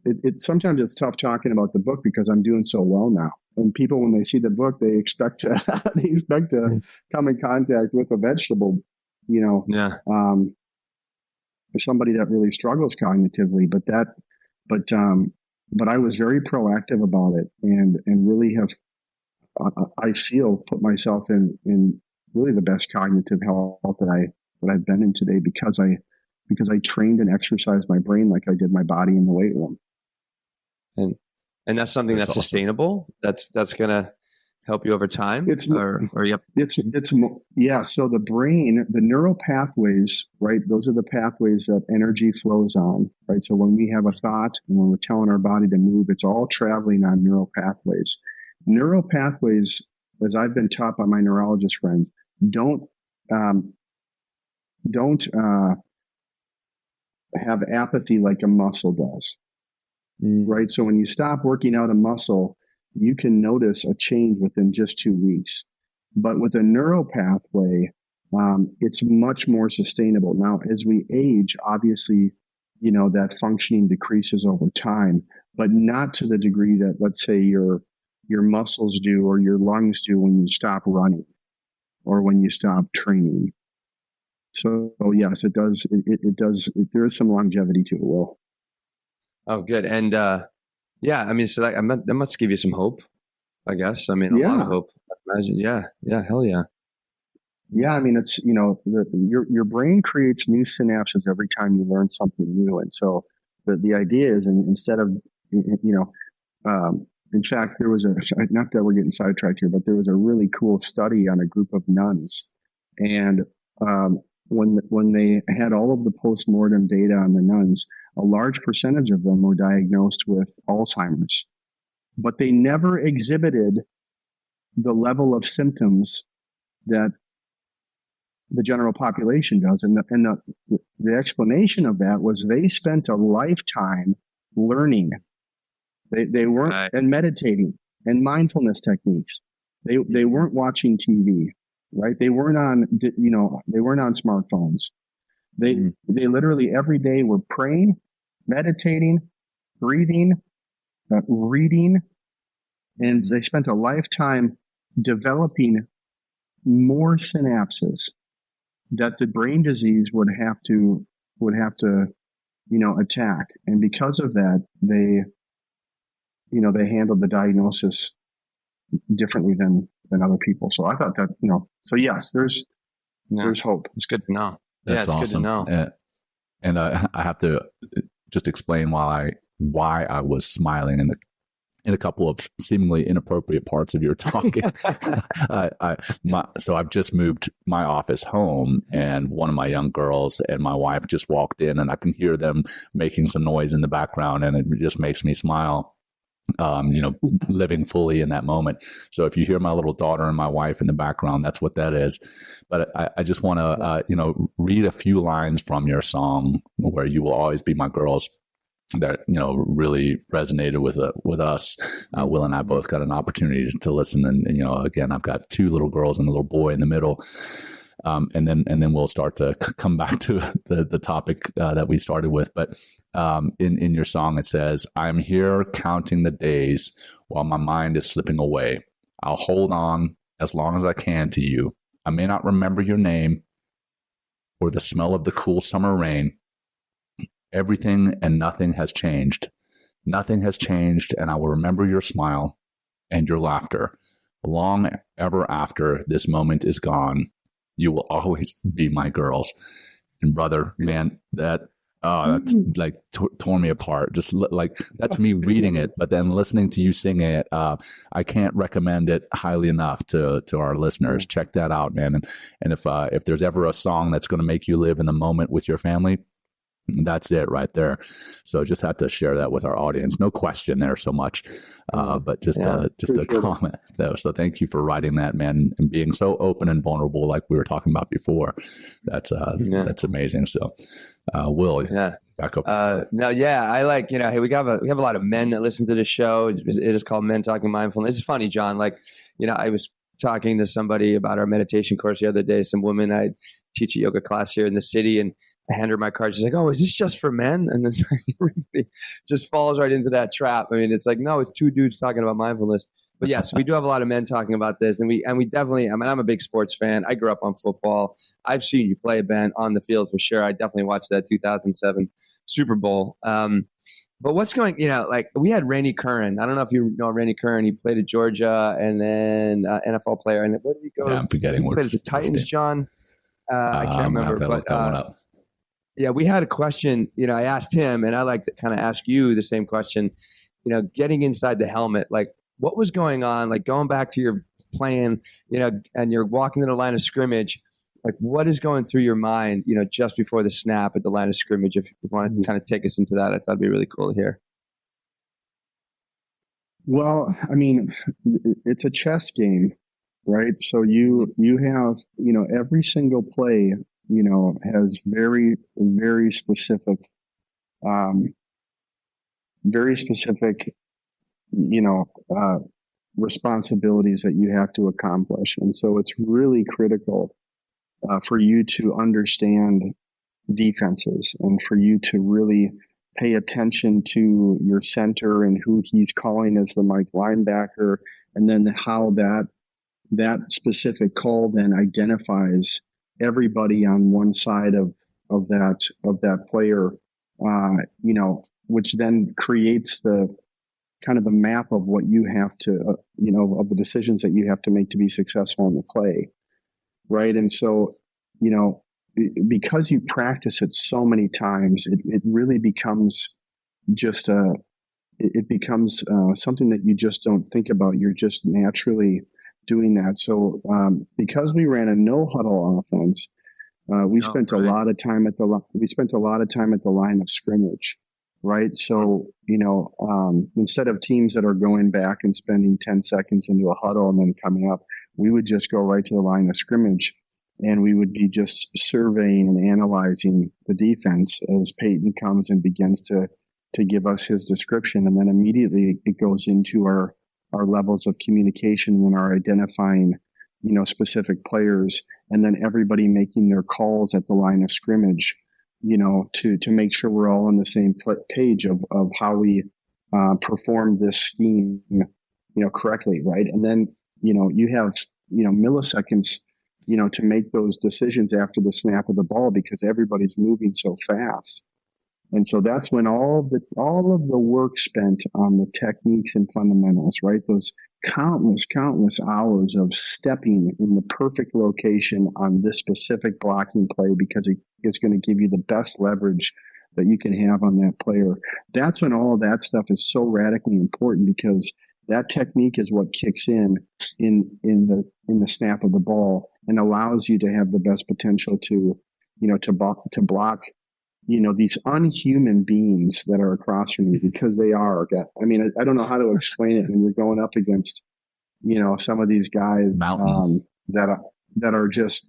it sometimes it's tough talking about the book because I'm doing so well now. And people, when they see the book, they expect to come in contact with a vegetable, somebody that really struggles cognitively. But I was very proactive about it, and really have, I feel, put myself in really the best cognitive health that I've been in today because I trained and exercised my brain like I did my body in the weight room. And that's something that's awesome. Sustainable. That's going to help you over time. Yep. So the brain, the neural pathways, right? Those are the pathways that energy flows on, right? So when we have a thought and when we're telling our body to move, it's all traveling on neural pathways. Neural pathways, as I've been taught by my neurologist friends, don't have apathy like a muscle does. Right. So when you stop working out a muscle, you can notice a change within just 2 weeks. But with a neural pathway, it's much more sustainable. Now, as we age, obviously, that functioning decreases over time, but not to the degree that, let's say, your muscles do or your lungs do when you stop running or when you stop training. So, yes, it does. It does. There is some longevity to it, Will. Oh, good. And so that must give you some hope, I guess. A lot of hope. I imagine. Yeah. Hell yeah. Yeah, it's your brain creates new synapses every time you learn something new, and so the idea is, instead of in fact, there was not that we're getting sidetracked here, but there was a really cool study on a group of nuns, and when they had all of the postmortem data on the nuns, a large percentage of them were diagnosed with Alzheimer's, but they never exhibited the level of symptoms that the general population does. And the explanation of that was they spent a lifetime learning. They weren't, right, and meditating and mindfulness techniques. They weren't watching TV, right? They weren't on smartphones. They literally every day were praying, meditating, breathing, reading, and they spent a lifetime developing more synapses that the brain disease would have to attack. And because of that, they handled the diagnosis differently than other people. So I thought that, so yes, there's hope. It's good to know. That's awesome. Good to know. And I have to just explain why I was smiling in a couple of seemingly inappropriate parts of your talking. So I've just moved my office home, and one of my young girls and my wife just walked in, and I can hear them making some noise in the background, and it just makes me smile. Living fully in that moment. So if you hear my little daughter and my wife in the background, that's what that is. But I just want to, read a few lines from your song, Where You Will Always Be My Girls, that, really resonated with us. Will and I both got an opportunity to listen. And again, I've got two little girls and a little boy in the middle. And then we'll start to come back to the topic that we started with. But in your song, it says, "I'm here counting the days while my mind is slipping away. I'll hold on as long as I can to you. I may not remember your name or the smell of the cool summer rain. Everything and nothing has changed. Nothing has changed, and I will remember your smile and your laughter. long ever after this moment is gone, you will always be my girls. And brother, man, that's like torn me apart. Just like that's me reading it, but then listening to you sing it, I can't recommend it highly enough to our listeners. Check that out, man. And if there's ever a song that's going to make you live in the moment with your family, that's it right there. So just had to share that with our audience. No question there so much, but just a comment though. So thank you for writing that, man, and being so open and vulnerable, like we were talking about before. That's amazing. So, Will, back up. I like, hey, we have a lot of men that listen to this show. It is called Men Talking Mindfulness. It's funny, John. Like, I was talking to somebody about our meditation course the other day. Some woman, I teach a yoga class here in the city, and I hand her my card. She's like, "Oh, is this just for men?" And then everybody just falls right into that trap. I mean, it's like, no, it's two dudes talking about mindfulness. But yes, we do have a lot of men talking about this, and we definitely. I mean, I'm a big sports fan. I grew up on football. I've seen you play, Ben, on the field for sure. I definitely watched that 2007 Super Bowl. But what's going? Like we had Randy Curran. I don't know if you know Randy Curran. He played at Georgia, and then NFL player. And where did he go? Yeah, I'm forgetting. He played at the Titans, John. I can't remember, but. Yeah, we had a question, I asked him, and I like to kind of ask you the same question, getting inside the helmet, like what was going on, like going back to your playing, and you're walking to the line of scrimmage, like what is going through your mind, just before the snap at the line of scrimmage? If you wanted to kind of take us into that, I thought it'd be really cool to hear. Well, I mean, it's a chess game, right? So you have, every single play, has very, very specific, responsibilities that you have to accomplish. And so it's really critical for you to understand defenses and for you to really pay attention to your center and who he's calling as the Mike linebacker, and then how that specific call then identifies everybody on one side of that player, which then creates the kind of the map of what you have to, of the decisions that you have to make to be successful in the play, right? And so, because you practice it so many times, it really becomes just something that you just don't think about. You're just naturally doing that. So because we ran a no huddle offense, we spent a lot of time at the line of scrimmage, right? So instead of teams that are going back and spending 10 seconds into a huddle and then coming up, we would just go right to the line of scrimmage, and we would be just surveying and analyzing the defense as Peyton comes and begins to give us his description, and then immediately it goes into our levels of communication and our identifying, specific players, and then everybody making their calls at the line of scrimmage, to make sure we're all on the same page of how we perform this scheme, correctly, right? And then, you have, milliseconds, to make those decisions after the snap of the ball because everybody's moving so fast. And so that's when all of the work spent on the techniques and fundamentals, right? Those countless hours of stepping in the perfect location on this specific blocking play because it is going to give you the best leverage that you can have on that player. That's when all of that stuff is so radically important, because that technique is what kicks in the snap of the ball and allows you to have the best potential to block these unhuman beings that are across from you, because they are. I mean, I don't know how to explain it when you're going up against, some of these guys that are just,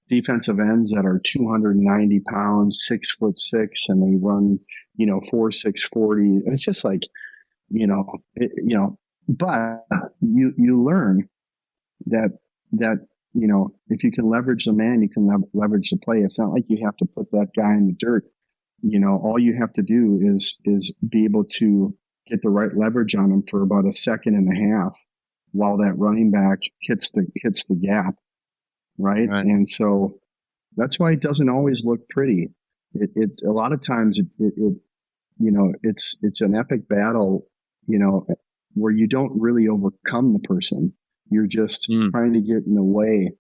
defensive ends that are 290 pounds, 6'6", and they run, 4.6 40. It's just like, but you learn that if you can leverage the man, you can leverage the play. It's not like you have to put that guy in the dirt. All you have to do is be able to get the right leverage on him for about a second and a half while that running back hits the gap. Right. And so that's why it doesn't always look pretty. It a lot of times it's an epic battle, where you don't really overcome the person. You're just trying to get in the way,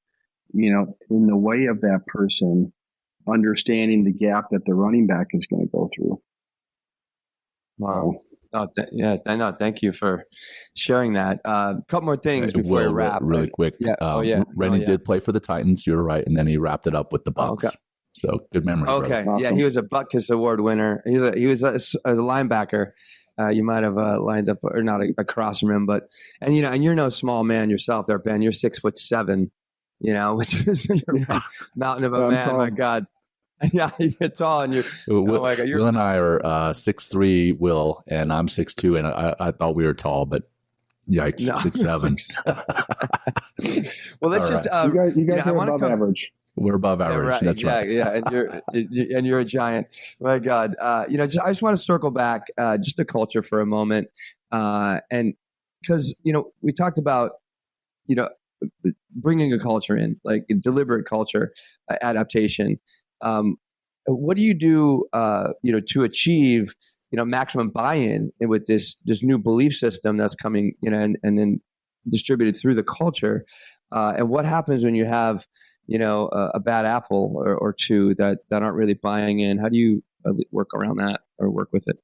in the way of that person understanding the gap that the running back is going to go through. Wow. No, thank you for sharing that. A couple more things before we wrap. Really quick. Rennie did play for the Titans. You're right. And then he wrapped it up with the Bucks. Okay. So good memory. Okay. Brother. Yeah, he was a Butkus Award winner. He was a linebacker. You might have lined up or not across from him, and you're no small man yourself there, Ben. You're 6'7", which is you're a mountain of a man. Tall. My God. Yeah, you get tall, and Will and I are 6'3", Will, and I'm 6'2", and I thought we were tall, but yikes, 6'7". Well, let's just you guys are above average. We're above average. Yeah, right. That's right. Yeah, and you're a giant. My God, I just want to circle back just to culture for a moment, and because we talked about bringing a culture in, like a deliberate culture adaptation. What do you do, to achieve, maximum buy-in with this new belief system that's coming, and then distributed through the culture? And what happens when you have, a bad apple or two that aren't really buying in? How do you work around that or work with it?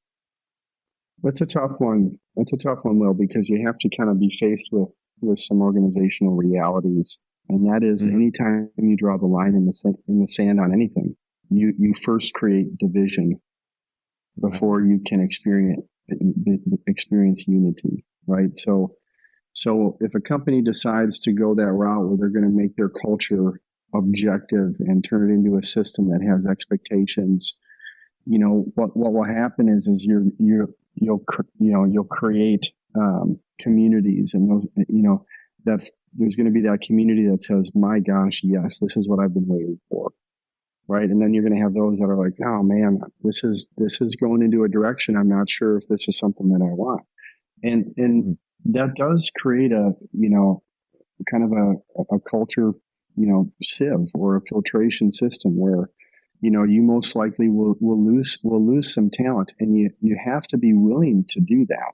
That's a tough one. Will, because you have to kind of be faced with some organizational realities. And that is anytime you draw the line in the sand on anything, you first create division before you can experience unity, right? So if a company decides to go that route where they're going to make their culture objective and turn it into a system that has expectations, what will happen is you'll create communities, and those that there's going to be that community that says, my gosh, yes, this is what I've been waiting for. Right. And then you're going to have those that are like, oh man, this is going into a direction. I'm not sure if this is something that I want. And that does create a kind of a culture, sieve or a filtration system where, you most likely will lose some talent, and you have to be willing to do that.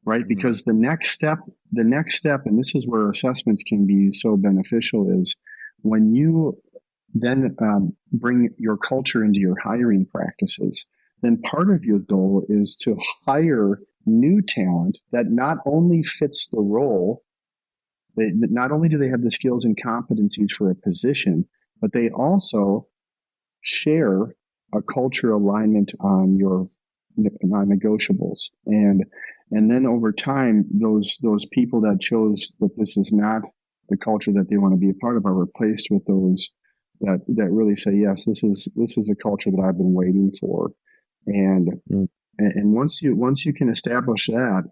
Right. Because the next step, and this is where assessments can be so beneficial, is when you then bring your culture into your hiring practices, then part of your goal is to hire new talent that not only fits the role, not only do they have the skills and competencies for a position, but they also share a culture alignment on your non-negotiables. And then over time, those people that chose that this is not the culture that they want to be a part of are replaced with those that really say, yes, this is a culture that I've been waiting for. And once you can establish that,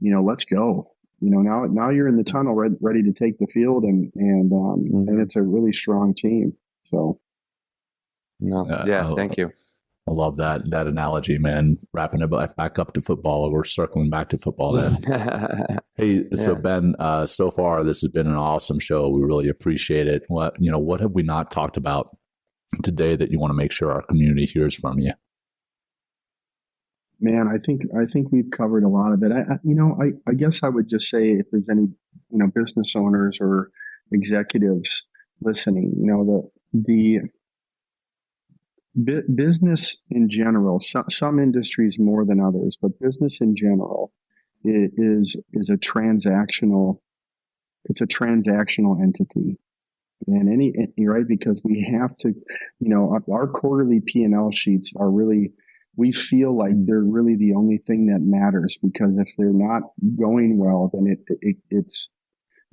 let's go. Now you're in the tunnel ready to take the field, and it's a really strong team. So thank you. I love that analogy, man. Wrapping it back up to football, we're circling back to football then. Hey, so Ben, so far this has been an awesome show. We really appreciate it. What have we not talked about today that you want to make sure our community hears from you? Man, I think we've covered a lot of it. I guess I would just say, if there's any business owners or executives listening, the business in general, some industries more than others, but business in general is a transactional. It's a transactional entity, and you're right, because we have to, our quarterly P&L sheets are really, we feel like they're really the only thing that matters, because if they're not going well, then it's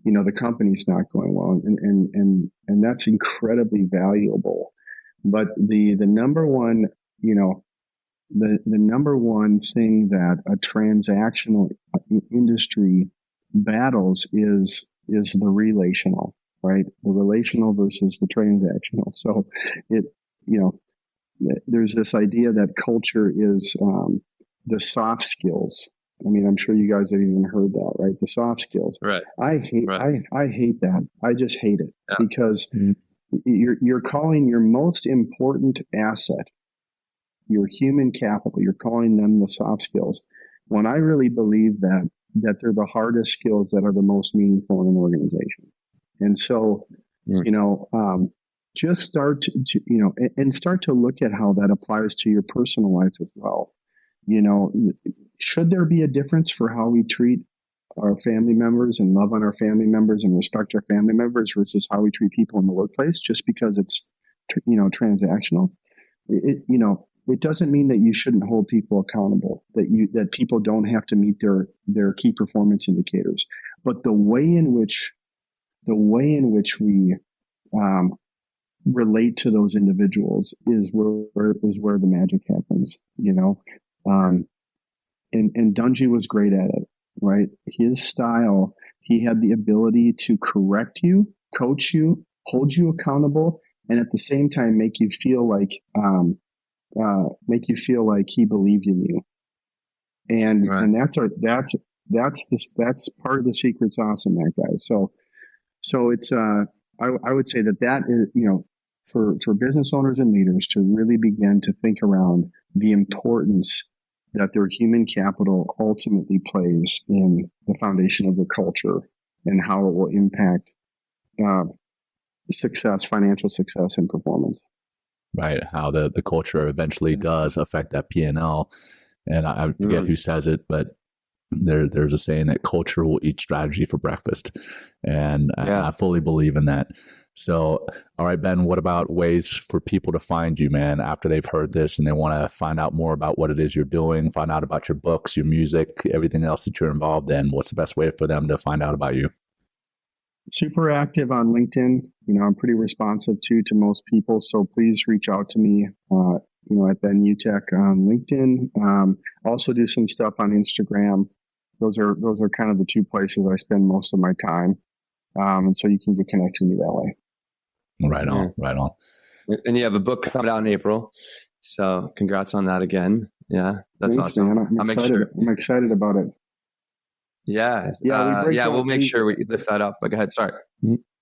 the company's not going well, and that's incredibly valuable. But the number one, the number one thing that a transactional industry battles is the relational, right? The relational versus the transactional. So there's this idea that culture is the soft skills. I mean, I'm sure you guys have even heard that, right? The soft skills. Right. I hate that. I just hate it because you're calling your most important asset, your human capital, you're calling them the soft skills, when I really believe that that they're the hardest skills that are the most meaningful in an organization. And so, just start to and start to look at how that applies to your personal life as well. Should there be a difference for how we treat our family members and love on our family members and respect our family members versus how we treat people in the workplace just because it's, transactional? It doesn't mean that you shouldn't hold people accountable, that people don't have to meet their key performance indicators. But the way in which we relate to those individuals is where the magic happens, and Dungy was great at it, right? His style, he had the ability to correct you, coach you, hold you accountable, and at the same time make you feel like he believed in you. And right. and that's part of the secret sauce in that guy. So it's I would say that is, for business owners and leaders to really begin to think around the importance that their human capital ultimately plays in the foundation of their culture and how it will impact financial success and performance. Right. How the culture eventually does affect that P&L. And I forget who says it, but there's a saying that culture will eat strategy for breakfast. And I fully believe in that. So, all right, Ben, what about ways for people to find you, man, after they've heard this and they want to find out more about what it is you're doing, find out about your books, your music, everything else that you're involved in? What's the best way for them to find out about you? Super active on LinkedIn. I'm pretty responsive to most people. So please reach out to me, at Ben Utech on LinkedIn. Also do some stuff on Instagram. Those are kind of the two places I spend most of my time. And so you can get connected to me that way. Right on. And you have a book coming out in April. So congrats on that again. Yeah, that's Thanks, awesome. Man. I'm excited about it. Yeah. We'll make sure we lift that up. But go ahead. Sorry.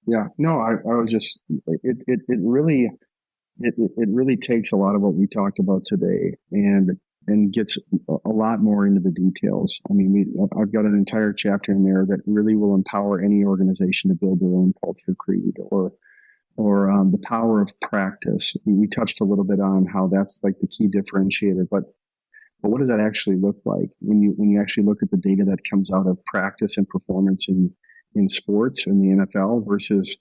Yeah. No, I was just, it really takes a lot of what we talked about today and gets a lot more into the details. I mean, I've got an entire chapter in there that really will empower any organization to build their own culture creed or the power of practice. We touched a little bit on how that's like the key differentiator, but what does that actually look like when you actually look at the data that comes out of practice and performance in sports in the NFL versus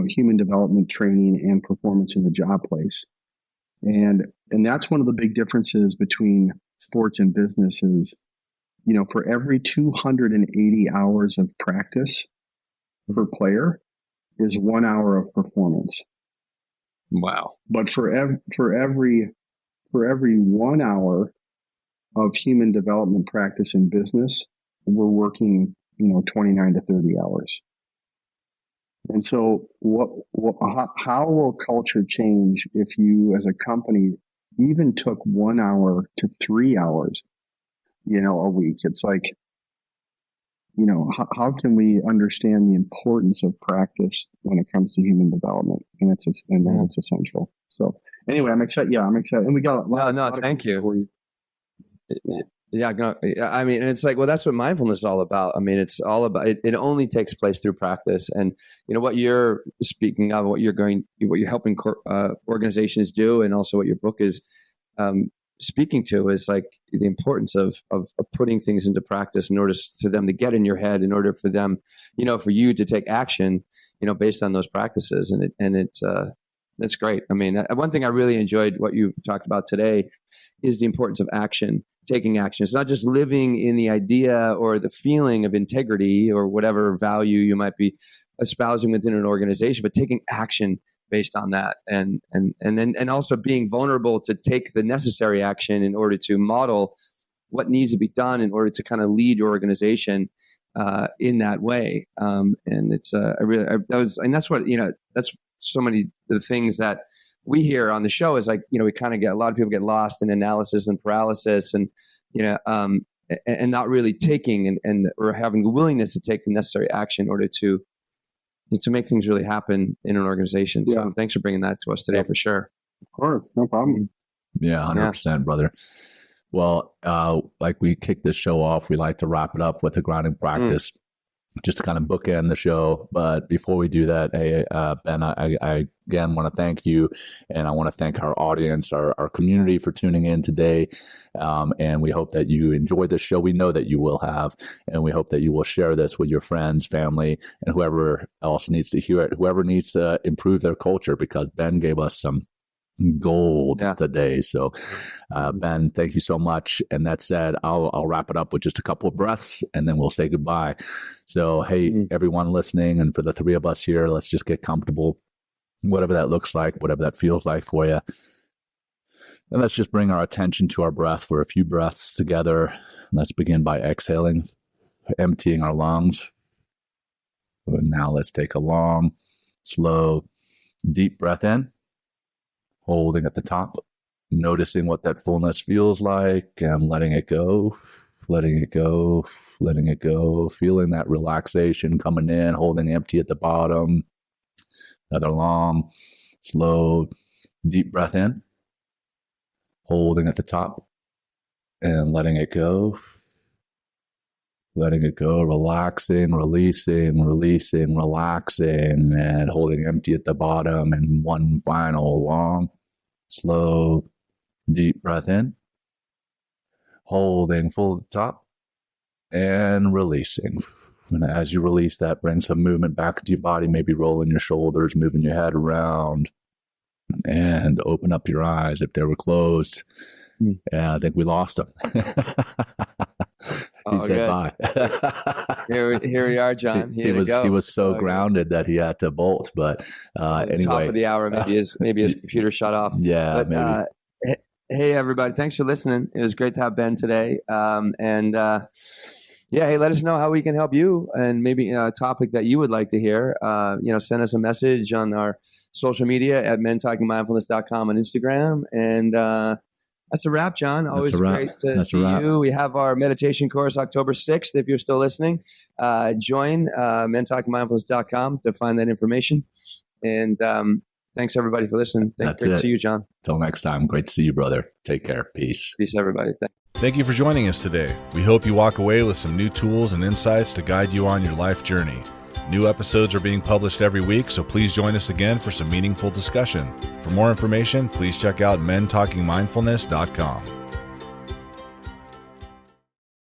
human development training and performance in the job place. And that's one of the big differences between sports and business is, for every 280 hours of practice per player is 1 hour of performance. Wow. But for every 1 hour of human development practice in business, we're working, 29 to 30 hours. And so how will culture change if you as a company even took 1 hour to 3 hours, a week? It's like, how can we understand the importance of practice when it comes to human development? And it's essential. So anyway, I'm excited. Yeah, I'm excited. And we got a lot thank you. Yeah, I mean, and it's like, well, that's what mindfulness is all about. I mean, it's all about, it only takes place through practice. And, what you're speaking of, what you're helping organizations do, and also what your book is speaking to is like the importance of putting things into practice in order for them to get in your head, in order for them, for you to take action, based on those practices. And that's great. I mean, one thing I really enjoyed what you talked about today is the importance of action, taking action. It's not just living in the idea or the feeling of integrity or whatever value you might be espousing within an organization, but taking action based on that, and also being vulnerable to take the necessary action in order to model what needs to be done in order to kind of lead your organization in that way. And it's that's what that's so many of the things that we hear on the show is like, we kind of get, a lot of people get lost in analysis and paralysis and, and not really taking or having the willingness to take the necessary action in order to make things really happen in an organization. So thanks for bringing that to us today for sure. Of course. No problem. Yeah, 100%, brother. Well, like we kick this show off, we like to wrap it up with a grounding practice, just to kind of bookend the show. But before we do that, hey, Ben, I again want to thank you, and I want to thank our audience, our community for tuning in today. And we hope that you enjoyed this show. We know that you will have, and we hope that you will share this with your friends, family, and whoever else needs to hear it, whoever needs to improve their culture, because Ben gave us some gold today. So, Ben, thank you so much. And that said, I'll wrap it up with just a couple of breaths, and then we'll say goodbye. So, hey, everyone listening, and for the three of us here, let's just get comfortable, whatever that looks like, whatever that feels like for you. And let's just bring our attention to our breath for a few breaths together. Let's begin by exhaling, emptying our lungs. And now let's take a long, slow, deep breath in, holding at the top, noticing what that fullness feels like, and letting it go, letting it go, letting it go, feeling that relaxation coming in, holding empty at the bottom. Another long, slow, deep breath in, holding at the top, and letting it go, relaxing, releasing, relaxing, and holding empty at the bottom. And one final long, slow, deep breath in, holding full at the top, and releasing. And as you release that, bring some movement back into your body, maybe rolling your shoulders, moving your head around, and open up your eyes if they were closed. Yeah, I think we lost him. He said bye. Here we are, John. He was so grounded that he had to bolt. But anyway, top of the hour, maybe his computer shut off. Yeah, maybe. Hey, everybody! Thanks for listening. It was great to have Ben today. Hey, let us know how we can help you, and maybe a topic that you would like to hear. Send us a message on our social media at mentalkingmindfulness.com on Instagram. And that's a wrap, John. Always great to see you. We have our meditation course October 6th. If you're still listening, join mentalkingmindfulness.com to find that information. And thanks, everybody, for listening. Great to see you, John. Till next time. Great to see you, brother. Take care. Peace. Peace, everybody. Thank you for joining us today. We hope you walk away with some new tools and insights to guide you on your life journey. New episodes are being published every week, so please join us again for some meaningful discussion. For more information, please check out mentalkingmindfulness.com.